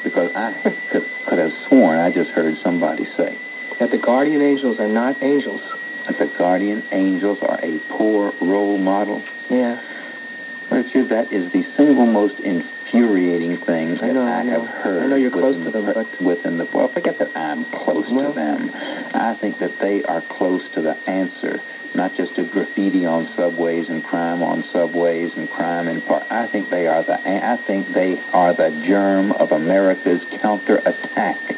Because I could have sworn I just heard somebody say that the guardian angels are not angels. That the guardian angels are a poor role model. Yeah. Richard, that is the single most infuriating thing that I have heard. I know you're close to them, but... Well, forget that I'm close to them. I think that they are close to the answer, not just to graffiti on subways and crime on subways and crime in parks. I think they are the germ of America's counterattack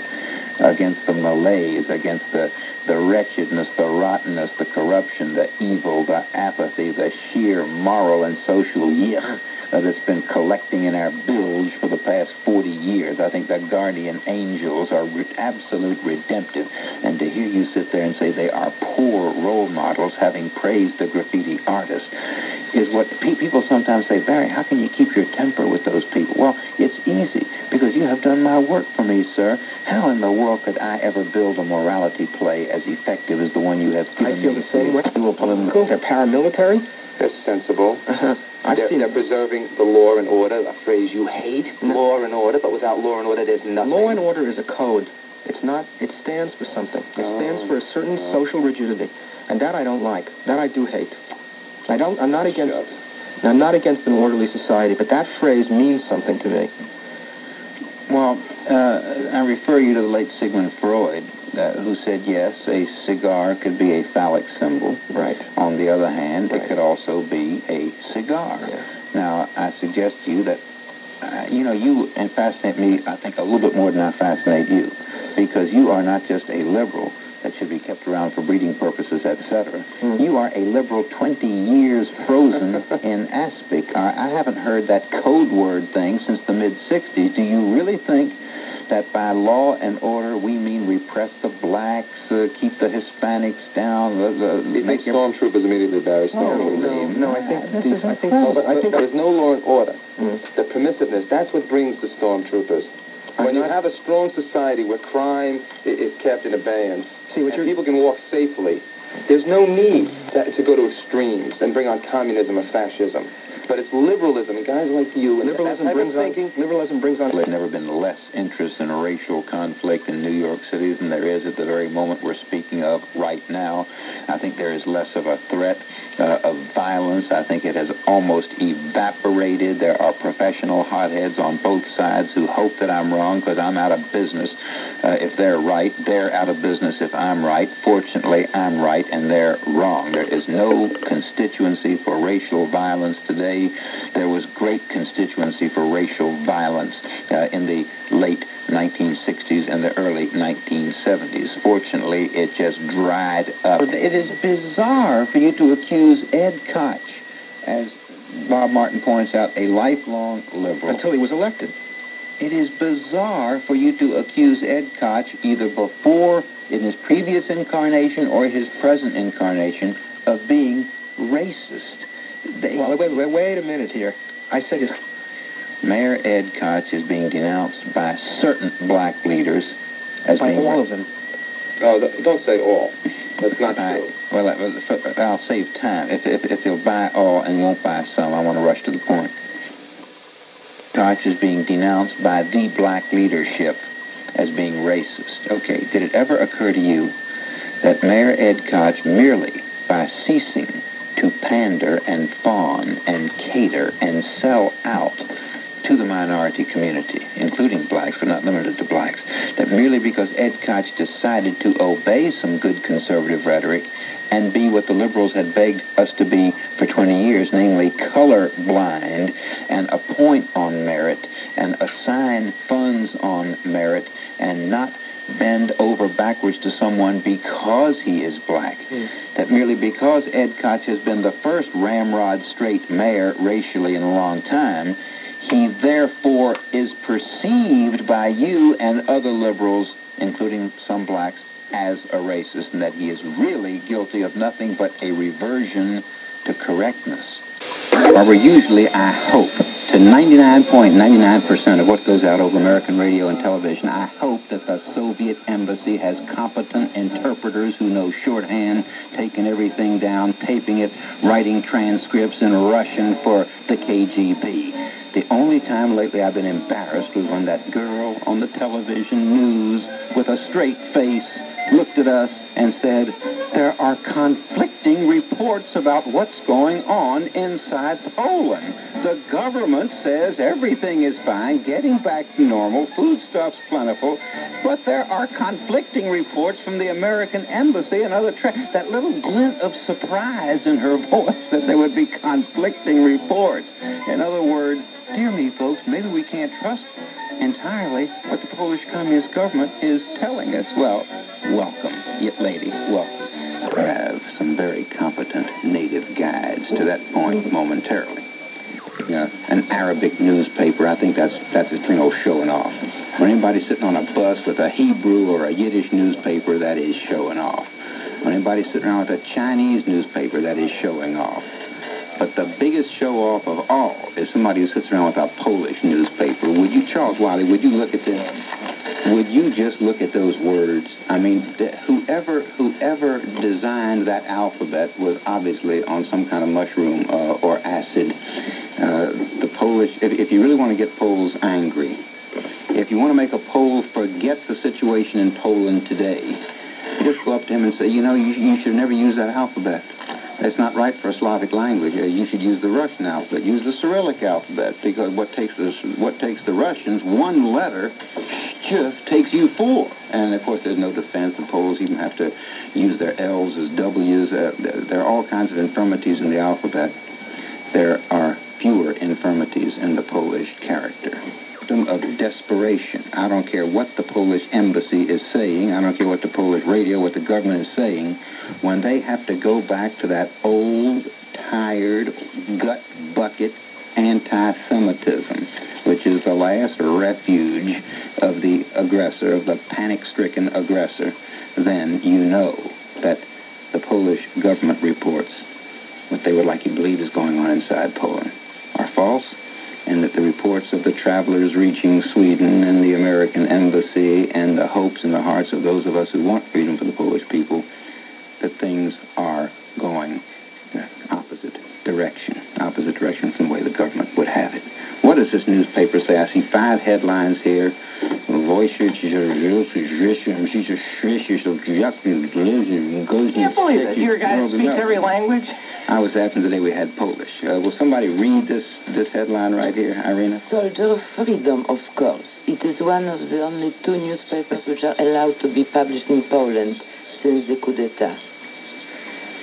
against the malaise, against the wretchedness, the rottenness, the corruption, the evil, the apathy, the sheer moral and social yick that's been collecting in our bilge for the past 40 years. I think the guardian angels are absolute redemptive. And to hear you sit there and say they are poor role models, having praised the graffiti artist, is what people sometimes say, Barry, how can you keep your temper with those people? Well, it's easy, because you have done my work for me, sir. How in the world could I ever build a morality play as effective as the one you have given me? I feel the same way. They're paramilitary. They're sensible. They're preserving the law and order, a phrase you hate. No. Law and order, but without law and order, there's nothing. Law and order is a code. It's not. It stands for something. It stands for a certain social rigidity, and that I don't like. That I do hate. I'm not against an orderly society, but that phrase means something to me. Well, I refer you to the late Sigmund Freud, who said, yes, a cigar could be a phallic symbol. Right. On the other hand, it could also be a cigar. Yeah. Now, I suggest to you that, you fascinate me, I think, a little bit more than I fascinate you, because you are not just a liberal that should be kept around for breeding purposes, etc. You are a liberal 20 years frozen in aspic. I haven't heard that code word thing since the mid-'60s. Do you really think that by law and order we mean repress the blacks, keep the Hispanics down? Make stormtroopers immediately, Barry. No, I think there's no law and order. The permissiveness, that's what brings the stormtroopers. When you have a strong society where crime is kept in abeyance, people can walk safely, There's no need to go to extremes and bring on communism or fascism. But it's liberalism, and guys like you, and liberalism brings on... There's never been less interest in a racial conflict in New York City than there is at the very moment we're speaking of right now. I think there is less of a threat of violence. I think it has almost evaporated. There are professional hotheads on both sides who hope that I'm wrong because I'm out of business. If they're right, they're out of business if I'm right. Fortunately, I'm right and they're wrong. There is no constituency for racial violence today. There was great constituency for racial violence in the late 1960s and the early 1970s. Fortunately, it just dried up. It is bizarre for you to accuse Ed Koch, as Bob Martin points out, a lifelong liberal. Until he was elected. It is bizarre for you to accuse Ed Koch either before, in his previous incarnation or his present incarnation, of being racist. Well, wait a minute here. I said his... Mayor Ed Koch is being denounced by certain black leaders as by being... all of them. Oh, don't say all. That's not true. Well, I'll save time. If you'll buy all and won't buy some, I want to rush to the point. Koch is being denounced by the black leadership as being racist. Okay, did it ever occur to you that Mayor Ed Koch, merely by ceasing to pander and fawn and cater and sell out to the minority community, including blacks, but not limited to blacks, that merely because Ed Koch decided to obey some good conservative rhetoric and be what the liberals had begged us to be for 20 years, namely color-blind, and appoint on merit, and assign funds on merit, and not bend over backwards to someone because he is black. That merely because Ed Koch has been the first ramrod straight mayor racially in a long time, he therefore is perceived by you and other liberals, including some blacks, as a racist, and that he is really guilty of nothing but a reversion to correctness. However, usually I hope, to 99.99% of what goes out over American radio and television, I hope that the Soviet embassy has competent interpreters who know shorthand, taking everything down, taping it, writing transcripts in Russian for the KGB. The only time lately I've been embarrassed was when that girl on the television news with a straight face looked at us and said, there are conflicting reports about what's going on inside Poland. The government says everything is fine, getting back to normal, foodstuffs plentiful, but there are conflicting reports from the American embassy and other... that little glint of surprise in her voice that there would be conflicting reports. In other words, dear me, folks, maybe we can't trust entirely what the Polish Communist government is telling us. Well, welcome, lady, welcome. I have some very competent native guides to that point momentarily. An Arabic newspaper, I think that's a thing of showing off. When anybody's sitting on a bus with a Hebrew or a Yiddish newspaper, that is showing off. When anybody's sitting around with a Chinese newspaper, that is showing off. But the biggest show-off of all is somebody who sits around with a Polish newspaper. Would you, Charles Wiley, would you look at this? Would you just look at those words? I mean, whoever designed that alphabet was obviously on some kind of mushroom or acid. The Polish, if you really want to get Poles angry, if you want to make a Pole forget the situation in Poland today, you just go up to him and say, you should never use that alphabet. It's not right for a Slavic language. You should use the Russian alphabet. Use the Cyrillic alphabet, because what takes the Russians one letter just takes you four. And of course, there's no defense. The Poles even have to use their L's as W's. There are all kinds of infirmities in the alphabet. There are fewer infirmities in the Polish character. Of desperation. I don't care what the Polish embassy is saying. I don't care what the Polish radio, what the government is saying. When they have to go back to that old, tired, gut bucket anti-Semitism, which is the last refuge of the aggressor, of the panic-stricken aggressor, then you know that the Polish government reports, what they would like you to believe is going on inside Poland, are false, and that the reports of the travelers reaching Sweden and the American embassy and the hopes in the hearts of those of us who want freedom for the Polish people that things are going opposite direction from the way the government would have it. What does this newspaper say? I see 5 headlines here. Can't believe it. You're a guy that speaks every language? I was asking today we had Polish. Will somebody read this headline right here, Irina? Soldier of Freedom, of course. It is one of the only 2 newspapers which are allowed to be published in Poland since the coup d'etat.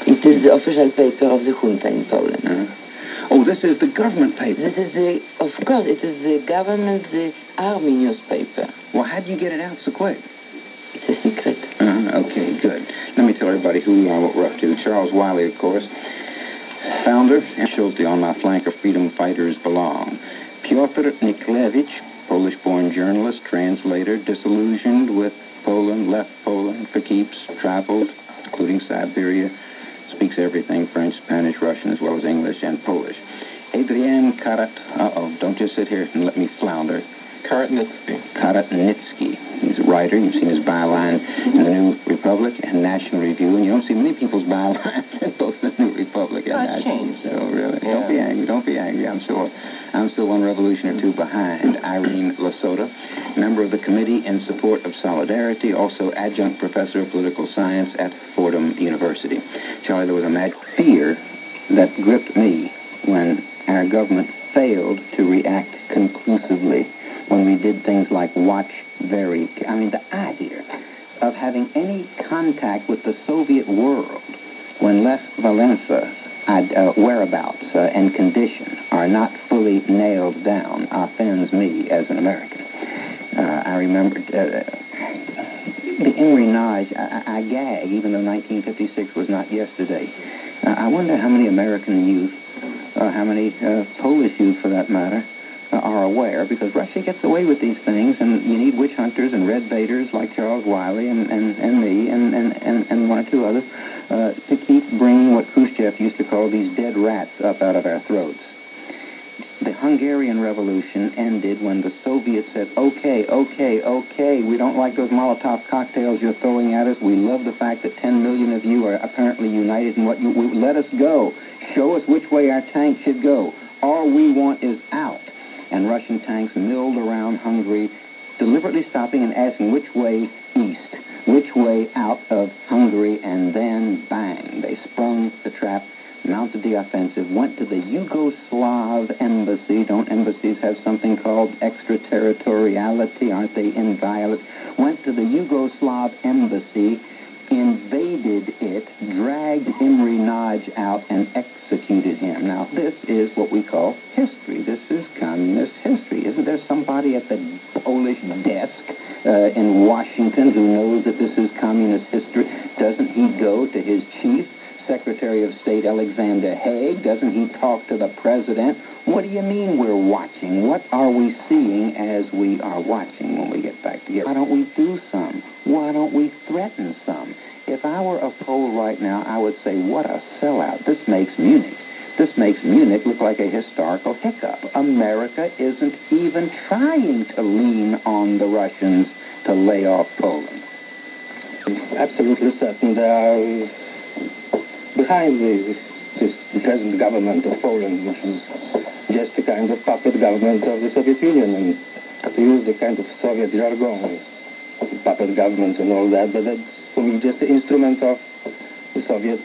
It is the official paper of the junta in Poland. Oh, this is the government paper. This is of course, it is the government, the army newspaper. Well, how do you get it out so quick? It's a secret. Okay, good. Let me tell everybody who we are, what we're up to. Charles Wiley, of course, founder, and Schulte, on my flank of freedom fighters belong. Piotr Niklevich, Polish-born journalist, translator, disillusioned with Poland, left Poland for keeps, traveled, including Siberia, speaks everything, French, Spanish, Russian, as well as English and Polish. Adrian Karat, don't just sit here and let me flounder. Karatnitsky. He's a writer. You've seen his byline in the New Republic and National Review, and you don't see many people's bylines in both the New Republic and National. So really, don't be angry. I'm still one revolution or 2 behind. Irene Lasota, member of the Committee in Support of Solidarity, also adjunct professor of political science at Fordham University. Charlie, there was a mad fear that gripped me when our government failed to react conclusively when we did things like watch the idea of having any contact with the Soviet world when Lech Walesa whereabouts and condition are not fully nailed down offends me as an American. I remember the Ingrenage, I gag, even though 1956 was not yesterday. I wonder how many American youth, or how many Polish youth for that matter, are aware, because Russia gets away with these things, and you need witch hunters and red baiters like Charles Wiley and me and 1 or 2 others to keep bringing what Khrushchev used to call these dead rats up out of our throats. The Hungarian Revolution ended when the Soviets said, okay, we don't like those Molotov cocktails you're throwing at us. We love the fact that 10 million of you are apparently united in what you... let us go. Show us which way our tanks should go. All we want is out. And Russian tanks milled around Hungary, deliberately stopping and asking which way east, which way out of Hungary, and then bang, they sprung the trap, mounted the offensive, went to the Yugoslav embassy. Don't embassies have something called extraterritoriality? Aren't they inviolate? Went to the Yugoslav embassy, invaded it, dragged Imre Nagy out, and executed him. Now, this is what we call history. This is communist history. Isn't there somebody at the Polish desk in Washington who knows that this is communist history? Doesn't he go to his chief, Secretary of State Alexander Haig? Doesn't he talk to the president? What do you mean we're watching? What are we seeing as we are watching when we get back together? Why don't we do some? Why don't we threaten some? If I were a Pole right now, I would say, what a sellout. This makes Munich look like a historical hiccup. America isn't even trying to lean on the Russians to lay off Poland. Absolutely certain they are behind the present government of Poland, which is just a kind of puppet government of the Soviet Union, and to use the kind of Soviet jargon, puppet government and all that, but that's for me just the instrument of the Soviet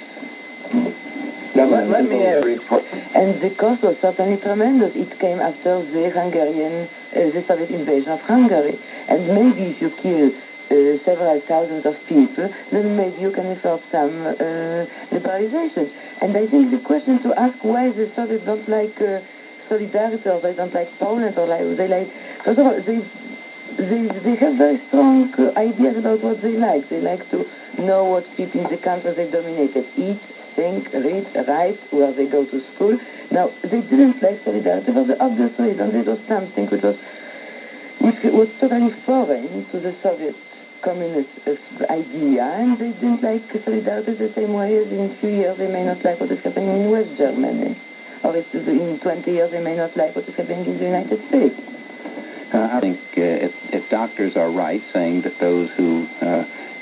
government. Let me report. And the cost was certainly tremendous. It came after the Soviet invasion of Hungary. And maybe if you kill several thousands of people, then maybe you can afford some liberalization. And I think the question to ask why the Soviets don't like solidarity, or they don't like Poland, or they like... First of all, they have very strong ideas about what they like. They like to know what people in the country they dominated eat, think, read, write, where they go to school. Now, they didn't like solidarity for the obvious reason. It was something which was totally foreign to the Soviet communist idea, and they didn't like solidarity the same way as in a few years they may not like what is happening in West Germany, or in 20 years they may not like what is happening in the United States. I think if doctors are right saying that those who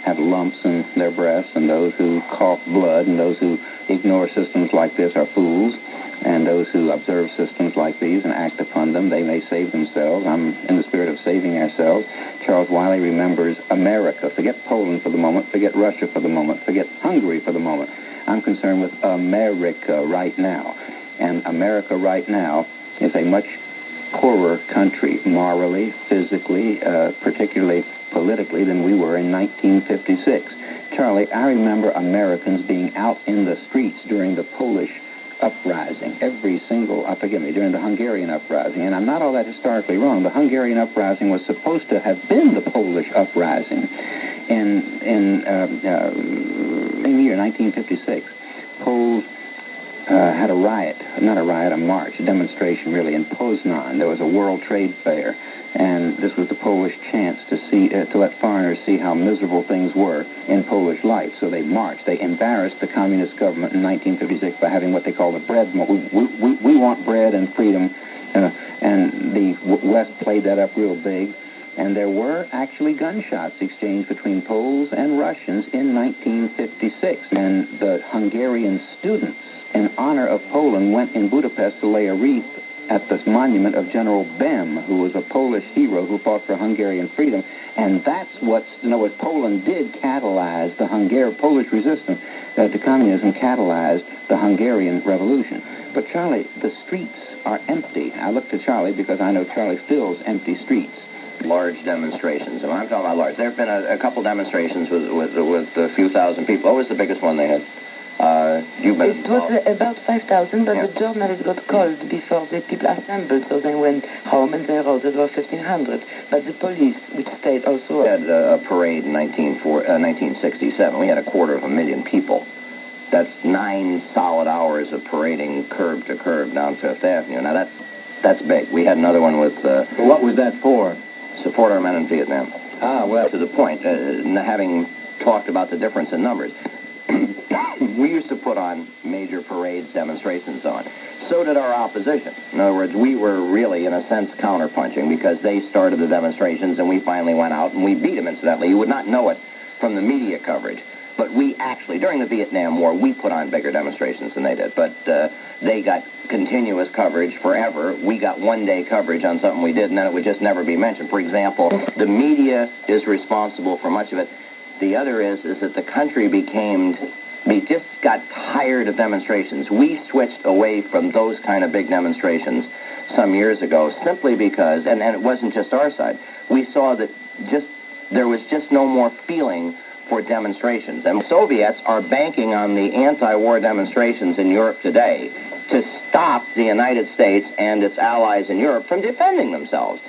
have lumps in their breasts, and those who cough blood, and those who ignore systems like this are fools, and those who observe systems like these and act upon them, they may save themselves. I'm in the spirit of saving ourselves. Charles Wiley remembers America. Forget Poland for the moment, forget Russia for the moment, forget Hungary for the moment. I'm concerned with America right now. And America right now is a much poorer country morally, physically, particularly politically than we were in 1956. Charlie, I remember Americans being out in the streets during the Polish uprising, during the Hungarian uprising, and I'm not all that historically wrong. The Hungarian uprising was supposed to have been the Polish uprising. In the year 1956, Poles had a march, a demonstration really, in Poznan. There was a World Trade Fair, and this was the Polish chance to let foreigners see how miserable things were in Polish life. So they marched. They embarrassed the communist government in 1956 by having what they call the bread. We want bread and freedom, and the West played that up real big. And there were actually gunshots exchanged between Poles and Russians in 1956. And the Hungarian students, in honor of Poland, went in Budapest to lay a wreath at the monument of General Bem, who was a Polish hero who fought for Hungarian freedom. And that's what Poland did catalyze the Polish resistance to communism, catalyzed the Hungarian Revolution. But Charlie, the streets are empty. I look to Charlie because I know Charlie fills empty streets. Large demonstrations, and when I'm talking about large, there have been a couple demonstrations with a few thousand people. What was the biggest one they had? It was about 5,000, but the journalists got called before the people assembled, so they went home and they wrote it was 1,500. But the police, which stayed also... We had a parade in 1967. We had 250,000 people. That's 9 solid hours of parading curb to curb down Fifth Avenue. Now that's big. We had another one with... What was that for? Support our men in Vietnam. Ah, well... To the point, having talked about the difference in numbers, we used to put on major parades, demonstrations on. So did our opposition. In other words, we were really, in a sense, counterpunching because they started the demonstrations and we finally went out and we beat them, incidentally. You would not know it from the media coverage. But we actually, during the Vietnam War, we put on bigger demonstrations than they did. But they got continuous coverage forever. We got one-day coverage on something we did, and then it would just never be mentioned. For example, the media is responsible for much of it. The other is that the country just got tired of demonstrations. We switched away from those kind of big demonstrations some years ago simply because, and it wasn't just our side, we saw that there was just no more feeling for demonstrations. And Soviets are banking on the anti-war demonstrations in Europe today to stop the United States and its allies in Europe from defending themselves.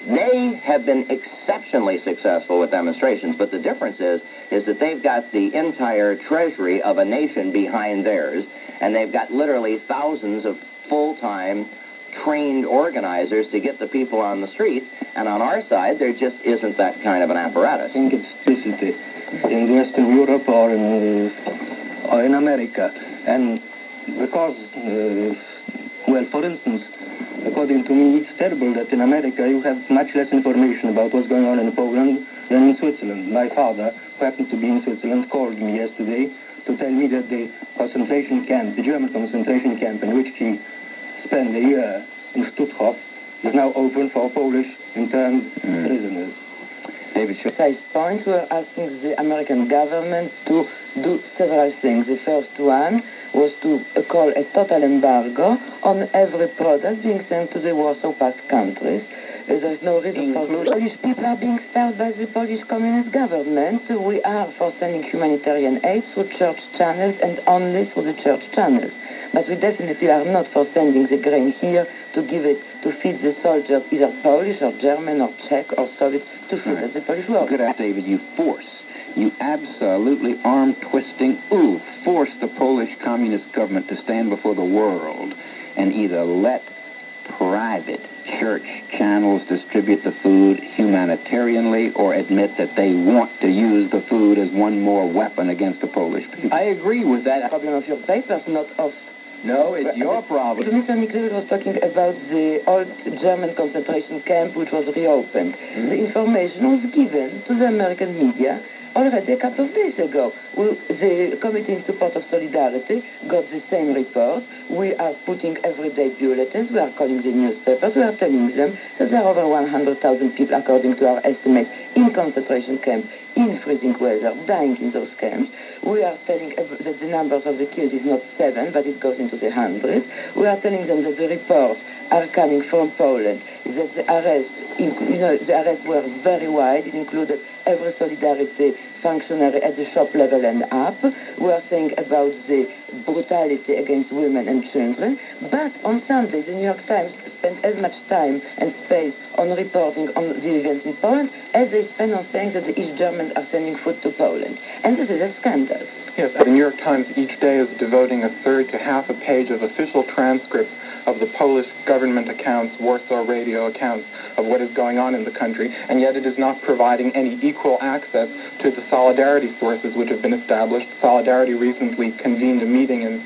They have been exceptionally successful with demonstrations, but the difference is that they've got the entire treasury of a nation behind theirs, and they've got literally thousands of full-time trained organizers to get the people on the streets, and on our side, there just isn't that kind of an apparatus. I think it's explicitly in Western Europe or in America, and because, for instance, according to me, it's terrible that in America you have much less information about what's going on in Poland than in Switzerland. My father, who happened to be in Switzerland, called me yesterday to tell me that the German concentration camp in which he spent a year in Stutthof is now open for Polish interned prisoners. David, precise point, we are asking the American government to do several things. The first one was to call a total embargo on every product being sent to the Warsaw Pact countries. There's no reason for Polish people are being served by the Polish communist government. We are for sending humanitarian aid through church channels and only through the church channels. But we definitely are not for sending the grain here to give it, to feed the soldiers, either Polish or German or Czech or Soviet, to feed the Polish workers. Good afternoon, David. You absolutely arm-twisting, force the Polish communist government to stand before the world and either let private church channels distribute the food humanitarianly or admit that they want to use the food as one more weapon against the Polish people. I agree with that. The problem of your papers, not of... No, it's your problem. Mr. Mikhail was talking about the old German concentration camp which was reopened. The information was given to the American media already a couple of days ago. The Committee in Support of Solidarity got the same report. We are putting everyday bulletins. We are calling the newspapers. We are telling them that there are over 100,000 people, according to our estimates, in concentration camps, in freezing weather, dying in those camps. We are telling that the numbers of the killed is not 7, but it goes into the hundreds. We are telling them that the reports are coming from Poland, that the arrests were very wide. It included every Solidarity functionary at the shop level and up. We are saying about the brutality against women and children. But on Sunday, the New York Times spent as much time and space on reporting on the events in Poland as they spend on saying that the East Germans are sending food to Poland. And this is a scandal. Yes, the New York Times each day is devoting a third to half a page of official transcripts of the Polish government accounts, Warsaw radio accounts of what is going on in the country, and yet it is not providing any equal access to the solidarity sources which have been established. Solidarity recently convened a meeting in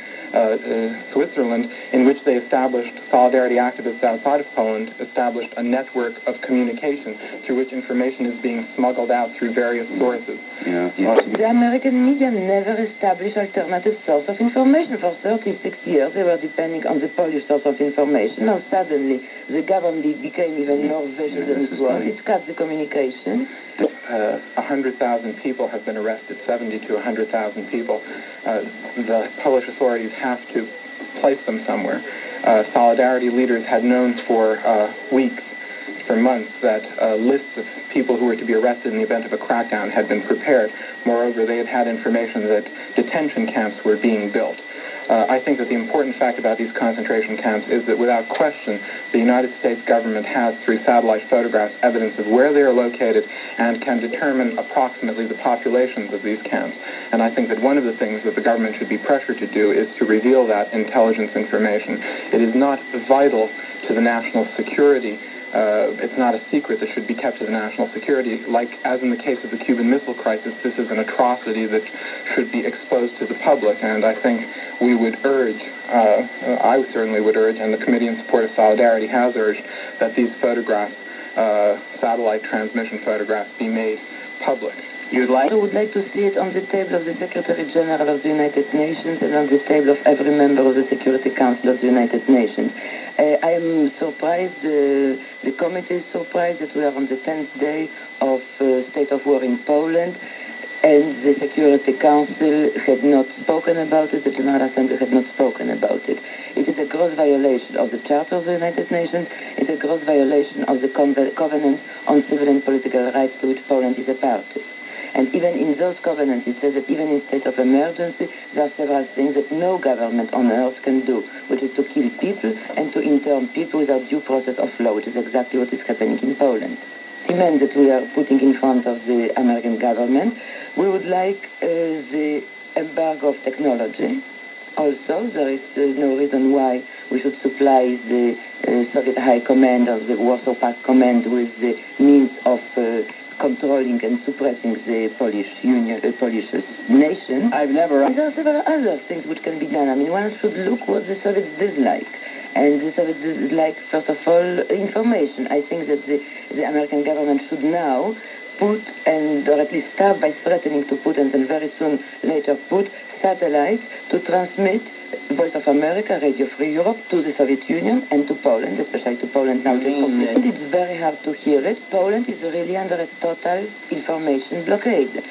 Switzerland in which they established, solidarity activists outside of Poland, established a network of communication through which information is being smuggled out through various sources. The American media never established alternative source of information. For 36 years they were depending on the Polish source of information. Now suddenly the government became even more vicious than it was. It cut the communication. 100,000 people have been arrested, 70 to 100,000 people. The Polish authorities have to place them somewhere. Solidarity leaders had known for weeks, for months, that lists of people who were to be arrested in the event of a crackdown had been prepared. Moreover, they had had information that detention camps were being built. I think that the important fact about these concentration camps is that without question, the United States government has, through satellite photographs, evidence of where they are located and can determine approximately the populations of these camps. And I think that one of the things that the government should be pressured to do is to reveal that intelligence information. It is not vital to the national security. It's not a secret that should be kept to the national security. Like, as in the case of the Cuban Missile Crisis, this is an atrocity that should be exposed to the public. And I think we would urge, I certainly would urge, and the Committee in Support of Solidarity has urged, that these photographs, satellite transmission photographs, be made public. I would like to see it on the table of the Secretary General of the United Nations and on the table of every member of the Security Council of the United Nations. I am surprised, the committee is surprised that we are on the 10th day of state of war in Poland, and the Security Council had not spoken about it, the General Assembly had not spoken about it. It is a gross violation of the Charter of the United Nations. It's a gross violation of the Covenant on Civil and Political Rights to which Poland is a party. And even in those covenants, it says that even in state of emergency, there are several things that no government on earth can do, which is to kill people and to intern people without due process of law, which is exactly what is happening in Poland. Demand that we are putting in front of the American government. We would like the embargo of technology. Also, there is no reason why we should supply the Soviet High Command or the Warsaw Pact Command with the means of controlling and suppressing the Polish Union, Polish nation. There are several other things which can be done. I mean, one should look what the Soviets did like. And the Soviets did like, first of all, information. I think that the American government should now put, or at least start by threatening to put, and then very soon later put, satellites to transmit Voice of America, Radio Free Europe, to the Soviet Union and to Poland, especially to Poland now. It's very hard to hear it. Poland is really under a total information blockade.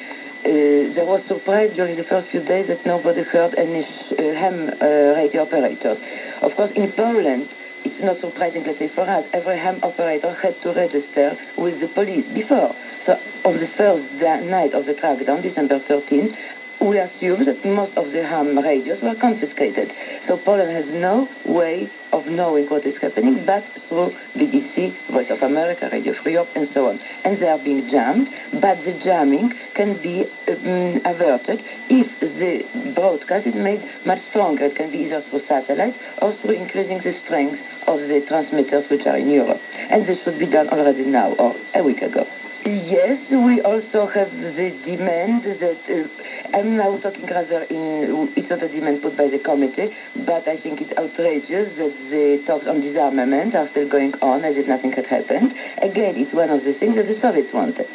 There was surprise during the first few days that nobody heard any ham radio operators. Of course, in Poland, it's not surprising, let's say, for us. Every ham operator had to register with the police before. So on the first night of the crackdown, December 13, we assume that most of the ham radios were confiscated. So Poland has no way of knowing what is happening but through BBC, Voice of America, Radio Free Europe, and so on. And they are being jammed, but the jamming can be averted if the broadcast is made much stronger. It can be either through satellites or through increasing the strength of the transmitters which are in Europe. And this should be done already now, or a week ago. Yes, we also have the demand that, I'm now talking rather it's not a demand put by the committee, but I think it's outrageous that the talks on disarmament are still going on as if nothing had happened. Again, it's one of the things that the Soviets wanted.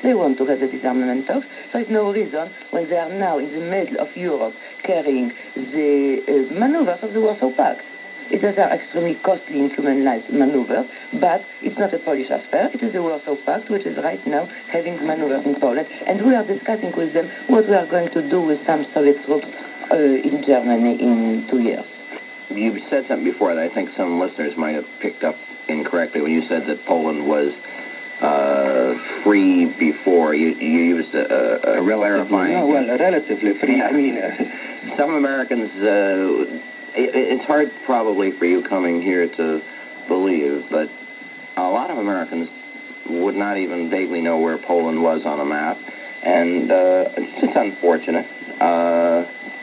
They want to have the disarmament talks. There is no reason when they are now in the middle of Europe carrying the maneuvers of the Warsaw Pact. It is an extremely costly and human life maneuver, but it's not a Polish affair. It is the Warsaw Pact, which is right now having maneuvers in Poland, and we are discussing with them what we are going to do with some Soviet troops in Germany in 2 years. You said something before that I think some listeners might have picked up incorrectly when you said that Poland was free before. You used a clarifying... No, well, relatively free. I mean... Some Americans... it's hard probably for you coming here to believe, but a lot of Americans would not even vaguely know where Poland was on a map, and it's just unfortunate.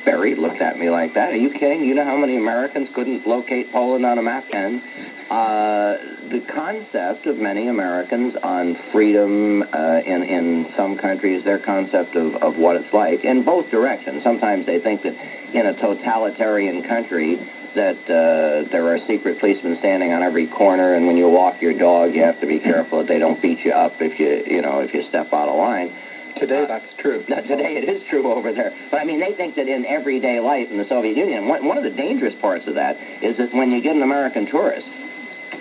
Barry looked at me like that. Are you kidding? You know how many Americans couldn't locate Poland on a map? And the concept of many Americans on freedom in some countries, their concept of what it's like in both directions. Sometimes they think that in a totalitarian country that there are secret policemen standing on every corner, and when you walk your dog, you have to be careful that they don't beat you up if you step out of line. Today, that's true. Today, it is true over there. But, I mean, they think that in everyday life in the Soviet Union, one of the dangerous parts of that is that when you get an American tourist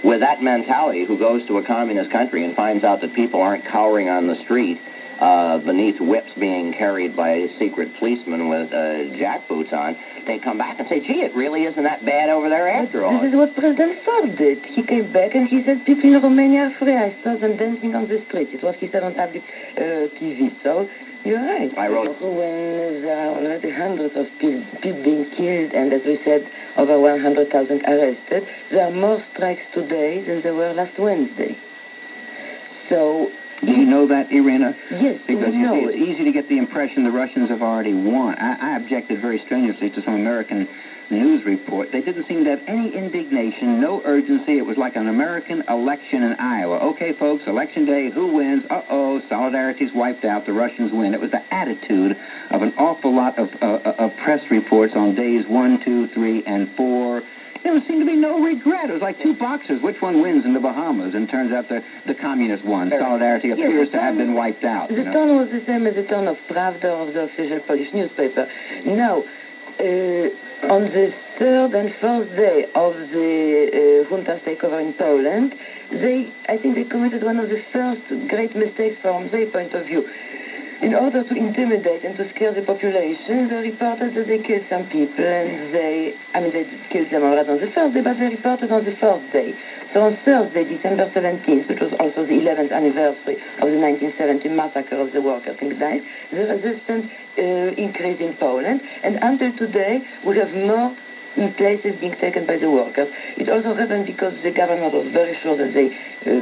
with that mentality who goes to a communist country and finds out that people aren't cowering on the street beneath whips being carried by secret policemen with jackboots on, they come back and say, gee, it really isn't that bad over there after all. This is what President Ford did. He came back and he said, people in Romania are free. I saw them dancing on the streets. It was he said on public TV. So you're right. I wrote... When there are already hundreds of people being killed and, as we said, over 100,000 arrested, there are more strikes today than there were last Wednesday. So... Do you know that, Irina? Yes, because we know. It's easy to get the impression the Russians have already won. I objected very strenuously to some American news report. They didn't seem to have any indignation, no urgency. It was like an American election in Iowa. Okay, folks, election day, who wins? Uh-oh, Solidarity's wiped out, the Russians win. It was the attitude of an awful lot of press reports on days 1, 2, 3, and 4. There seemed to be no regret. It was like two boxers. Which one wins in the Bahamas? And turns out the communists won. Solidarity appears to have been wiped out. The tone was the same as the tone of Pravda, of the official Polish newspaper. Now, on the third and fourth day of the junta's takeover in Poland, I think they committed one of the first great mistakes from their point of view. In order to intimidate and to scare the population, they reported that they killed some people, and they killed them already on the first day, but they reported on the fourth day. So on Thursday, December 17th, which was also the 11th anniversary of the 1970 massacre of the workers in Gdańsk, the resistance increased in Poland, and until today, we have more places being taken by the workers. It also happened because the government was very sure that they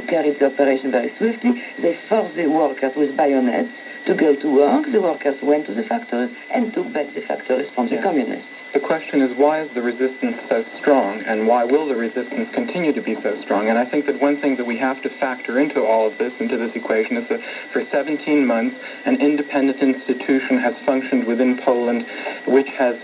carried the operation very swiftly. They forced the workers with bayonets to go to work. The workers went to the factories and took back the factories from the communists. The question is, why is the resistance so strong, and why will the resistance continue to be so strong? And I think that one thing that we have to factor into all of this, into this equation, is that for 17 months, an independent institution has functioned within Poland, which has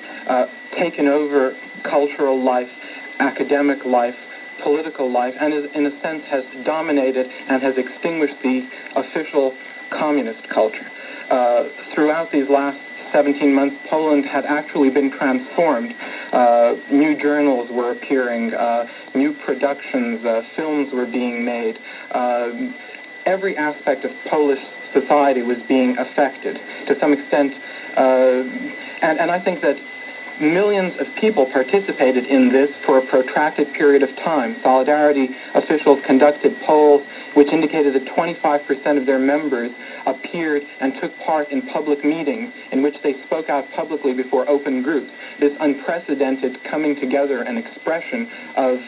taken over cultural life, academic life, political life, and in a sense has dominated and has extinguished the official communist culture. Throughout these last 17 months, Poland had actually been transformed. New journals were appearing, new productions, films were being made. Every aspect of Polish society was being affected to some extent. And I think that millions of people participated in this for a protracted period of time. Solidarity officials conducted polls which indicated that 25% of their members appeared and took part in public meetings in which they spoke out publicly before open groups. This unprecedented coming together and expression of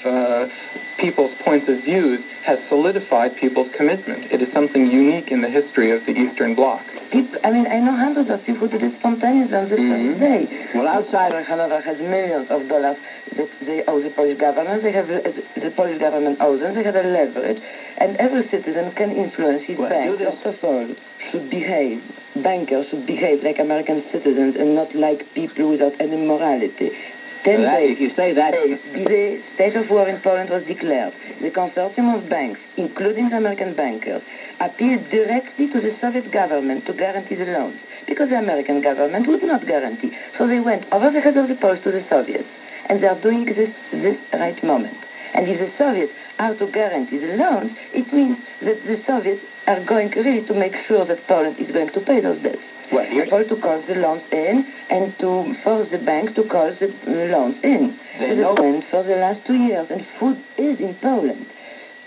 people's points of views has solidified people's commitment. It is something unique in the history of the Eastern Bloc. I know hundreds of people who did it spontaneously on the first day. Well, outside Hanover has millions of dollars that they owe the Polish government. They have the Polish government owes them. They have a leverage, and every citizen can influence his bank. First of all, bankers should behave like American citizens and not like people without any morality. 10 days, if you say that, the state of war in Poland was declared. The consortium of banks, including the American bankers, appealed directly to the Soviet government to guarantee the loans, because the American government would not guarantee. So they went over the heads of the Poles to the Soviets, and they are doing this right moment. And if the Soviets are to guarantee the loans, it means that the Soviets are going really to make sure that Poland is going to pay those debts. Well, to call the loans in and to force the bank to call the loans in. And for the last 2 years, and food is in Poland.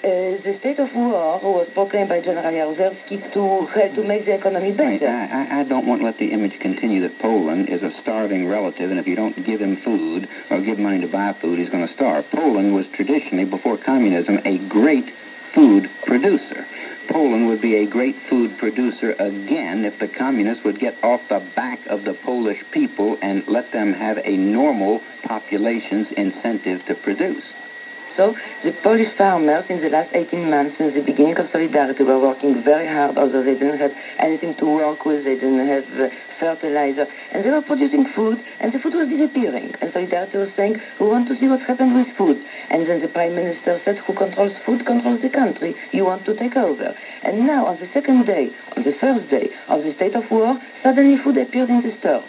The state of war was proclaimed by General Jaruzelski to help to make the economy better. Right. I don't want to let the image continue that Poland is a starving relative, and if you don't give him food or give money to buy food, he's going to starve. Poland was traditionally, before communism, a great food producer. Poland would be a great food producer again if the communists would get off the back of the Polish people and let them have a normal population's incentive to produce. So the Polish farmers in the last 18 months since the beginning of Solidarity were working very hard, although they didn't have anything to work with, they didn't have fertilizer, and they were producing food, and the food was disappearing. And Solidarity was saying, we want to see what happened with food. And then the Prime Minister said, who controls food controls the country. You want to take over. And now, on the second day, on the first day of the state of war, suddenly food appeared in the stores.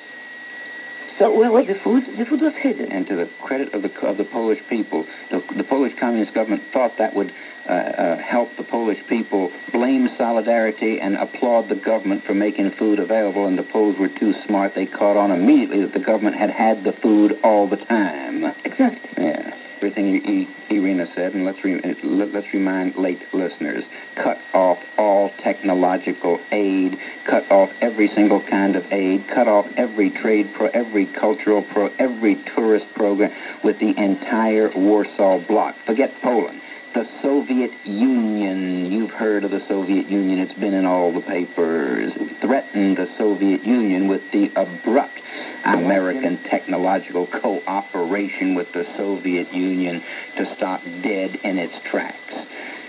So where was the food? The food was hidden. And to the credit of the Polish people, the Polish Communist government thought that would help the Polish people blame Solidarity and applaud the government for making food available, and the Poles were too smart. They caught on immediately that the government had the food all the time. Exactly. Yeah. Everything Irina said, and let's remind late listeners, cut off all technological aid, cut off every single kind of aid, cut off every trade every cultural every tourist program with the entire Warsaw Bloc. Forget Poland. The Soviet Union, you've heard of the Soviet Union, it's been in all the papers, threatened the Soviet Union with the abrupt American technological cooperation with the Soviet Union to stop dead in its tracks.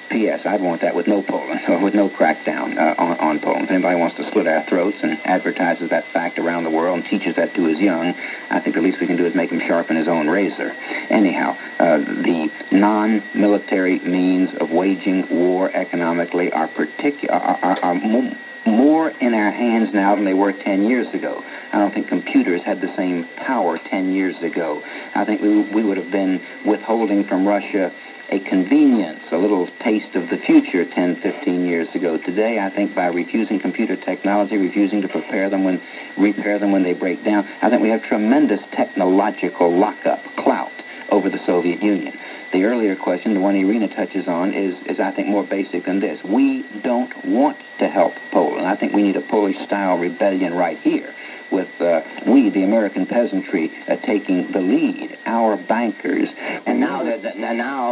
P.S. I'd want that with no Poland, or with no crackdown on Poland. If anybody wants to slit our throats and advertises that fact around the world and teaches that to his young, I think the least we can do is make him sharpen his own razor. Anyhow, the non-military means of waging war economically are more in our hands now than they were 10 years ago. I don't think computers had the same power 10 years ago. I think we would have been withholding from Russia a convenience, a little taste of the future 10, 15 years ago. Today, I think by refusing computer technology, refusing to repair them when they break down, I think we have tremendous technological lockup, clout over the Soviet Union. The earlier question, the one Irina touches on, is I think more basic than this. We don't want to help Poland. I think we need a Polish-style rebellion right here, with we, the American peasantry, taking the lead, our bankers. And now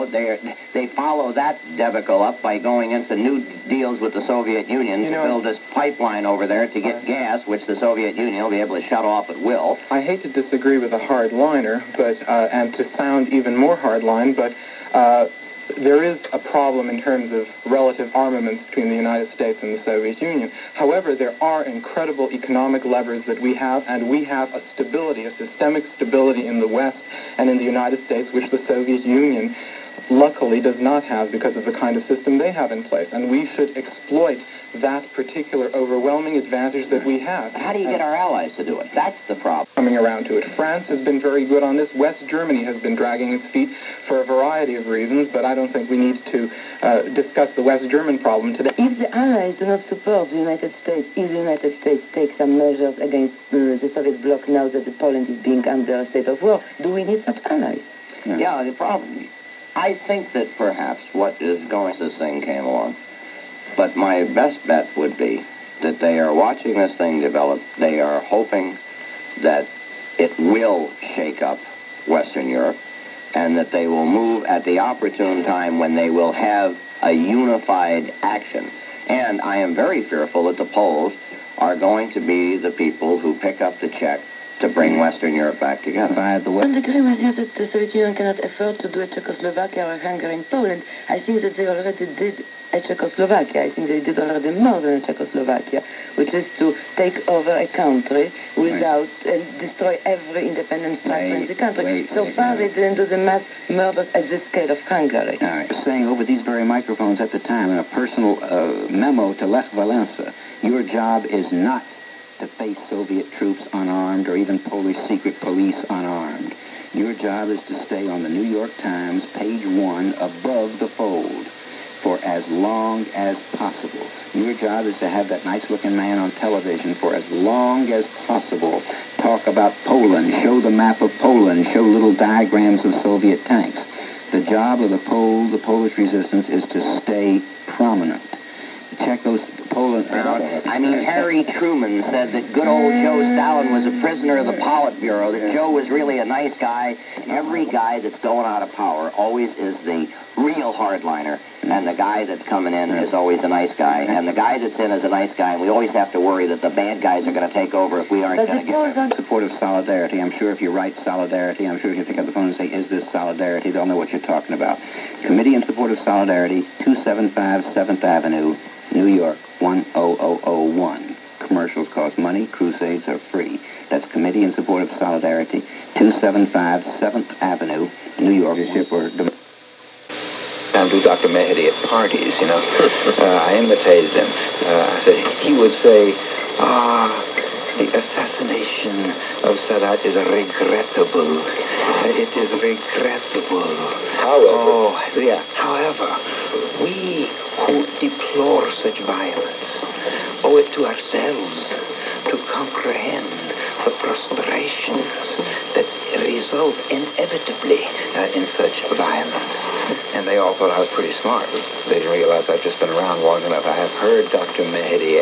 they follow that debacle up by going into new deals with the Soviet Union to build this pipeline over there to get gas, which the Soviet Union will be able to shut off at will. I hate to disagree with a hardliner, but and to sound even more hardline, but there is a problem in terms of relative armaments between the United States and the Soviet Union. However, there are incredible economic levers that we have, and we have a stability, a systemic stability in the West and in the United States, which the Soviet Union luckily does not have because of the kind of system they have in place. And we should exploit that particular overwhelming advantage that we have. How do you get our allies to do it? That's the problem. Coming around to it. France has been very good on this. West Germany has been dragging its feet for a variety of reasons, but I don't think we need to discuss the West German problem today. If the Allies do not support the United States, if the United States takes some measures against the Soviet bloc now that Poland is being under a state of war, do we need such allies? Yeah, the problem. I think that perhaps what is going, this thing came along. But my best bet would be that they are watching this thing develop. They are hoping that it will shake up Western Europe and that they will move at the opportune time when they will have a unified action. And I am very fearful that the Poles are going to be the people who pick up the check to bring Western Europe back together. I agree with you that the Soviet Union cannot afford to do a Czechoslovakia or Hungary in Poland. I think that they already did a Czechoslovakia. I think they did already more than a Czechoslovakia. which is to take over a country without and destroy every independent structure in the country. So far, they didn't do the mass murders at the scale of Hungary. All right. Saying over these very microphones at the time in a personal memo to Lech Walesa, your job is not to face Soviet troops unarmed or even Polish secret police unarmed. Your job is to stay on the New York Times, page 1, above the fold for as long as possible. Your job is to have that nice-looking man on television for as long as possible. Talk about Poland, show the map of Poland, show little diagrams of Soviet tanks. The job of the Polish resistance is to stay prominent. Check those Poland... I mean, Harry Truman said that good old Joe Stalin was a prisoner of the Politburo, that Joe was really a nice guy. Every guy that's going out of power always is the real hardliner, and the guy that's coming in is always a nice guy, and the guy that's in is a nice guy, and we always have to worry that the bad guys are going to take over if we aren't going to get support of solidarity. I'm sure if you write solidarity, I'm sure if you pick up the phone and say, is this solidarity, they'll know what you're talking about. Committee in Support of Solidarity, 275 7th Avenue, New York, 10001. Commercials cost money, crusades are free. That's Committee in Support of Solidarity, 275 7th Avenue, New York. And do Dr. Mehdi at parties, you know. I imitated him. He would say, the assassination of Sadat is regrettable. It is regrettable. However, we who deplore such violence owe it to ourselves to comprehend the frustrations that result inevitably in such violence. And they all thought I was pretty smart. They didn't realize I've just been around long enough. I have heard Dr. Mehdi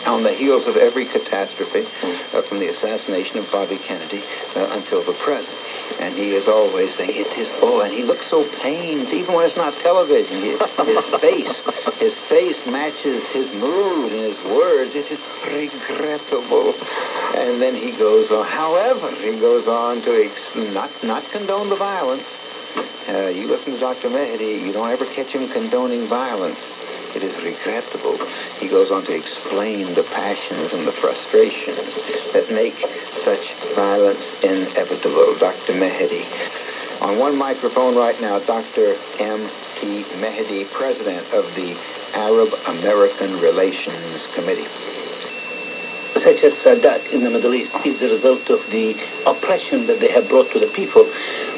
on the heels of every catastrophe, from the assassination of Bobby Kennedy until the present. And he is always saying, and he looks so pained, even when it's not television. His face matches his mood and his words. It is regrettable. And then he goes on, however, he goes on to not condone the violence. You listen to Dr. Mehdi, you don't ever catch him condoning violence. It is regrettable. He goes on to explain the passions and the frustrations that make such violence inevitable. Dr. Mehdi. On one microphone right now, Dr. M.T. Mehdi, President of the Arab-American Relations Committee. Such as Sadat in the Middle East is the result of the oppression that they have brought to the people.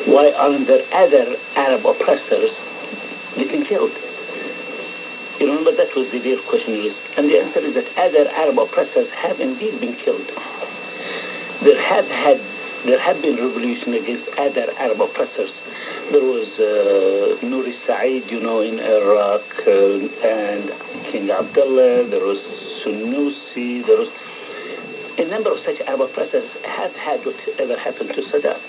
Why aren't there other Arab oppressors getting killed? You remember that was the real question. And the answer is that other Arab oppressors have indeed been killed. There have been revolution against other Arab oppressors. There was Nuri Said, in Iraq, and King Abdullah. There was Sunusi. There was a number of such Arab oppressors have had whatever happened to Sadat.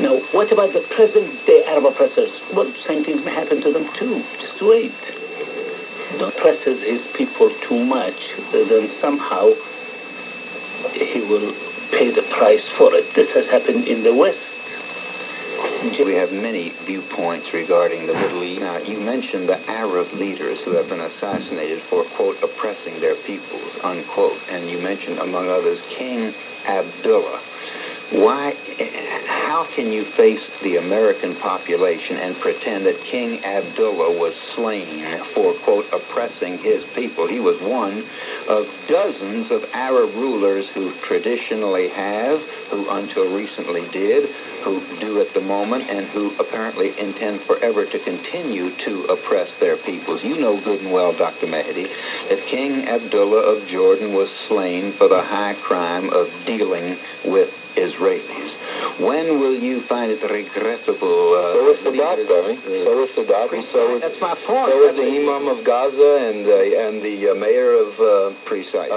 Now, what about the present-day Arab oppressors? Well, same things may happen to them too. Just wait. Don't oppresses his people too much, then somehow he will pay the price for it. This has happened in the West. We have many viewpoints regarding the Middle East. Now, you mentioned the Arab leaders who have been assassinated for, quote, oppressing their peoples, unquote. And you mentioned, among others, King Abdullah. How can you face the American population and pretend that King Abdullah was slain for, quote, oppressing his people? He was one of dozens of Arab rulers who traditionally have, who until recently did, who do at the moment, and who apparently intend forever to continue to oppress their peoples. You know good and well, Dr. Mehdi, that King Abdullah of Jordan was slain for the high crime of dealing with Israelis. When will you find it regrettable? So was Sadat, Barry. So was Sadat. That's my point. So was the Imam of Gaza and the mayor of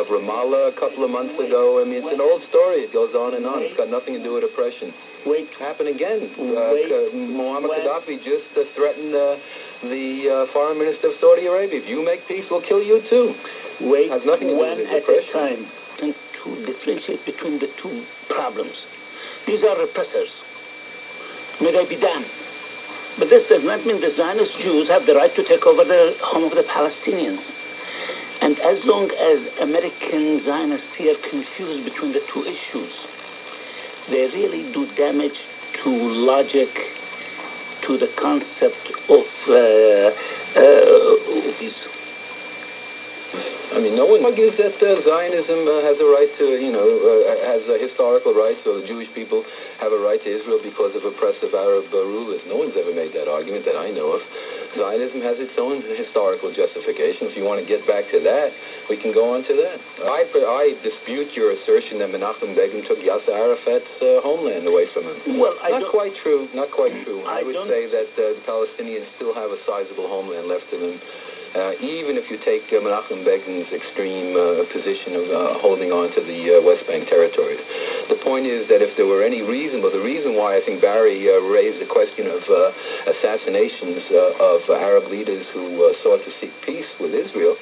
Ramallah a couple of months ago. I mean, it's an old story. It goes on and on. It's got nothing to do with oppression. Wait. It happened again. Muammar Gaddafi just threatened the foreign minister of Saudi Arabia. If you make peace, we'll kill you too. Wait, has nothing to do one with at oppression. a time. And to differentiate between the two problems. These are repressors. May they be damned. But this does not mean the Zionist Jews have the right to take over the home of the Palestinians. And as long as American Zionists here confuse between the two issues, they really do damage to logic, to the concept of these. I mean, no one argues that Zionism has a right to, has a historical right, so the Jewish people have a right to Israel because of oppressive Arab rulers. No one's ever made that argument that I know of. Zionism has its own historical justification. If you want to get back to that, we can go on to that. I dispute your assertion that Menachem Begin took Yasser Arafat's homeland away from him. Well, not quite true. Not quite true. I would say that the Palestinians still have a sizable homeland left to them. Even if you take Menachem Begin's extreme position of holding on to the West Bank territories. The point is that if there were any reason, the reason why I think Barry raised the question of assassinations of Arab leaders who sought to seek peace with Israel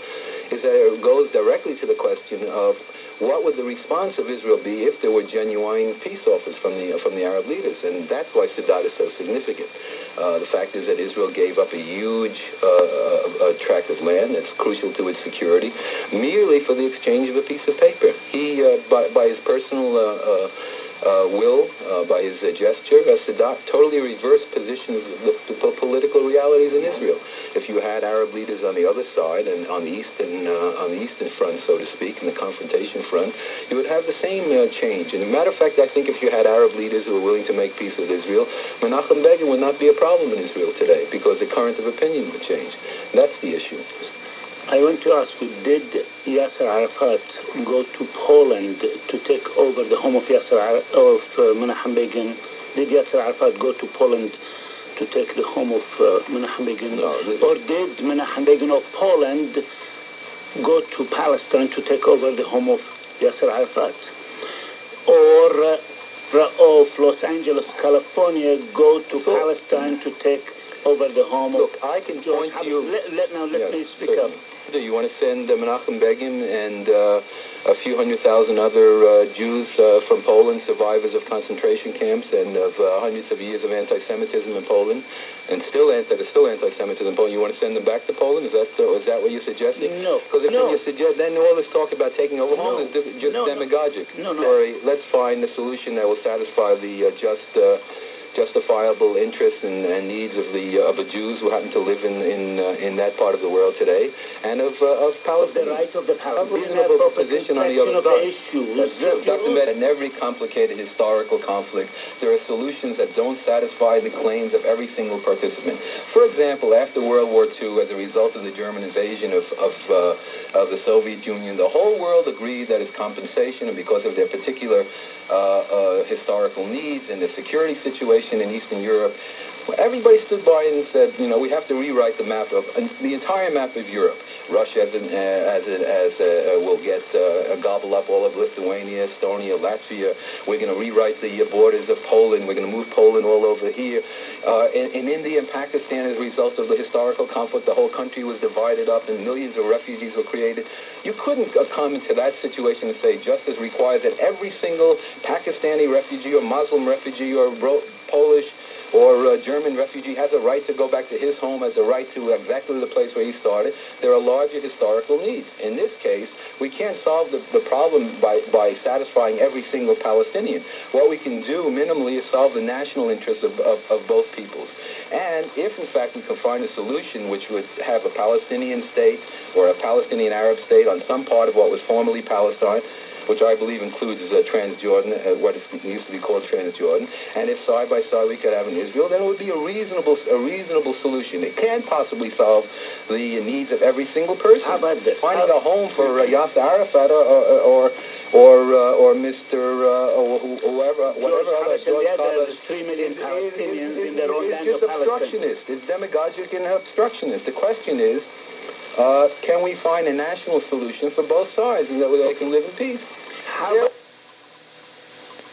is that it goes directly to the question of what would the response of Israel be if there were genuine peace offers from the Arab leaders, and that's why Sadat is so significant. The fact is that Israel gave up a huge tract of land that's crucial to its security merely for the exchange of a piece of paper. He, by his personal will, by his gesture, Sadat totally reversed positions of the political realities in Israel. If you had Arab leaders on the other side and on the eastern front, so to speak, in the confrontation front, you would have the same change. And as a matter of fact, I think if you had Arab leaders who were willing to make peace with Israel, Menachem Begin would not be a problem in Israel today because the current of opinion would change. That's the issue. I want to ask you, did Yasser Arafat go to Poland to take over the home of Menachem Begin? Did Yasser Arafat go to Poland to take the home of Menachem Begin? No, or did Menachem Begin of Poland go to Palestine to take over the home of Yasser Arafat? Or of Los Angeles, California, go to Palestine to take over the home of... I can point you... Let me speak up. Do you want to send Menachem Begin and a few 100,000 other Jews from Poland, survivors of concentration camps and of hundreds of years of anti-Semitism in Poland, and still anti-Semitism in Poland? You want to send them back to Poland? Is that what you're suggesting? No. Because if you suggest, then all this talk about taking over Poland is just demagogic. Sorry, let's find a solution that will satisfy the justifiable interests and needs of the Jews who happen to live in that part of the world today, and of Palestine. The right of the Palestinian reasonable position on the other side. That's true. Dr. Mehdi, in every complicated historical conflict, there are solutions that don't satisfy the claims of every single participant. For example, after World War II, as a result of the German invasion of the Soviet Union, the whole world agreed that as compensation and because of their particular historical needs and the security situation in Eastern Europe, everybody stood by and said, we have to rewrite the map of the entire map of Europe. Russia will get gobble up all of Lithuania, Estonia, Latvia. We're going to rewrite the borders of Poland. We're going to move Poland all over here. In India and Pakistan, as a result of the historical conflict, the whole country was divided up and millions of refugees were created. You couldn't come into that situation and say justice requires that every single Pakistani refugee or Muslim refugee or Polish or German refugee has a right to go back to his home, has a right to exactly the place where he started. There are larger historical needs. In this case, we can't solve the problem by satisfying every single Palestinian. What we can do minimally is solve the national interests of both peoples. And if, in fact, we can find a solution which would have a Palestinian state or a Palestinian Arab state on some part of what was formerly Palestine, which I believe includes Transjordan, what used to be called Transjordan, and if side by side we could have an Israel, then it would be a reasonable solution. It can't possibly solve the needs of every single person. How about this? Finding a home for Yasser Arafat or Mr. or whoever, whatever other George There's 3 million Palestinians in their own land of Palestine. Obstructionist. It's demagogic and obstructionist. The question is, can we find a national solution for both sides and that they can live in peace?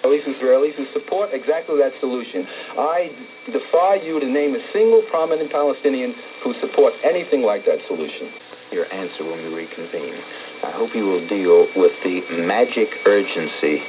Israelis who support exactly that solution. I defy you to name a single prominent Palestinian who supports anything like that solution. Your answer when we reconvene. I hope you will deal with the magic urgency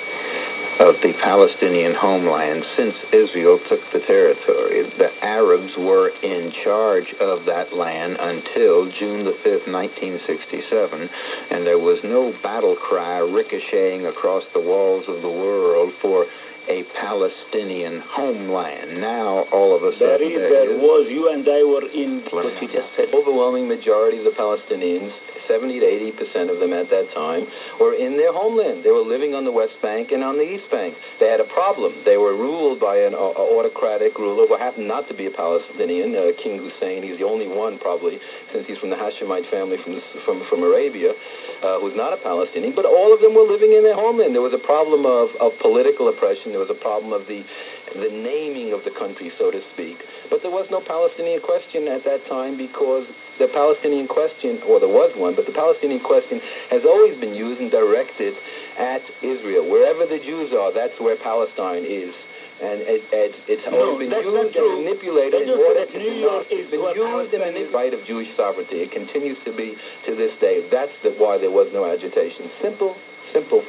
of the Palestinian homeland since Israel took the territory. The Arabs were in charge of that land until June the 5th, 1967, and there was no battle cry ricocheting across the walls of the world for a Palestinian homeland. Now, all of a sudden, there was, you and I were in what you just said. Overwhelming majority of the Palestinians, 70 to 80% of them at that time, were in their homeland. They were living on the West Bank and on the East Bank. They had a problem. They were ruled by an autocratic ruler who happened not to be a Palestinian, King Hussein. He's the only one, probably, since he's from the Hashemite family from Arabia, who's not a Palestinian. But all of them were living in their homeland. There was a problem of political oppression. There was a problem of the naming of the country, so to speak. But there was no Palestinian question at that time because the Palestinian question, or there was one, but the Palestinian question has always been used and directed at Israel. Wherever the Jews are, that's where Palestine is. And it's always been used and manipulated in order to deny. It's been used in the right of Jewish sovereignty. It continues to be to this day. That's why there was no agitation. Simple, simple.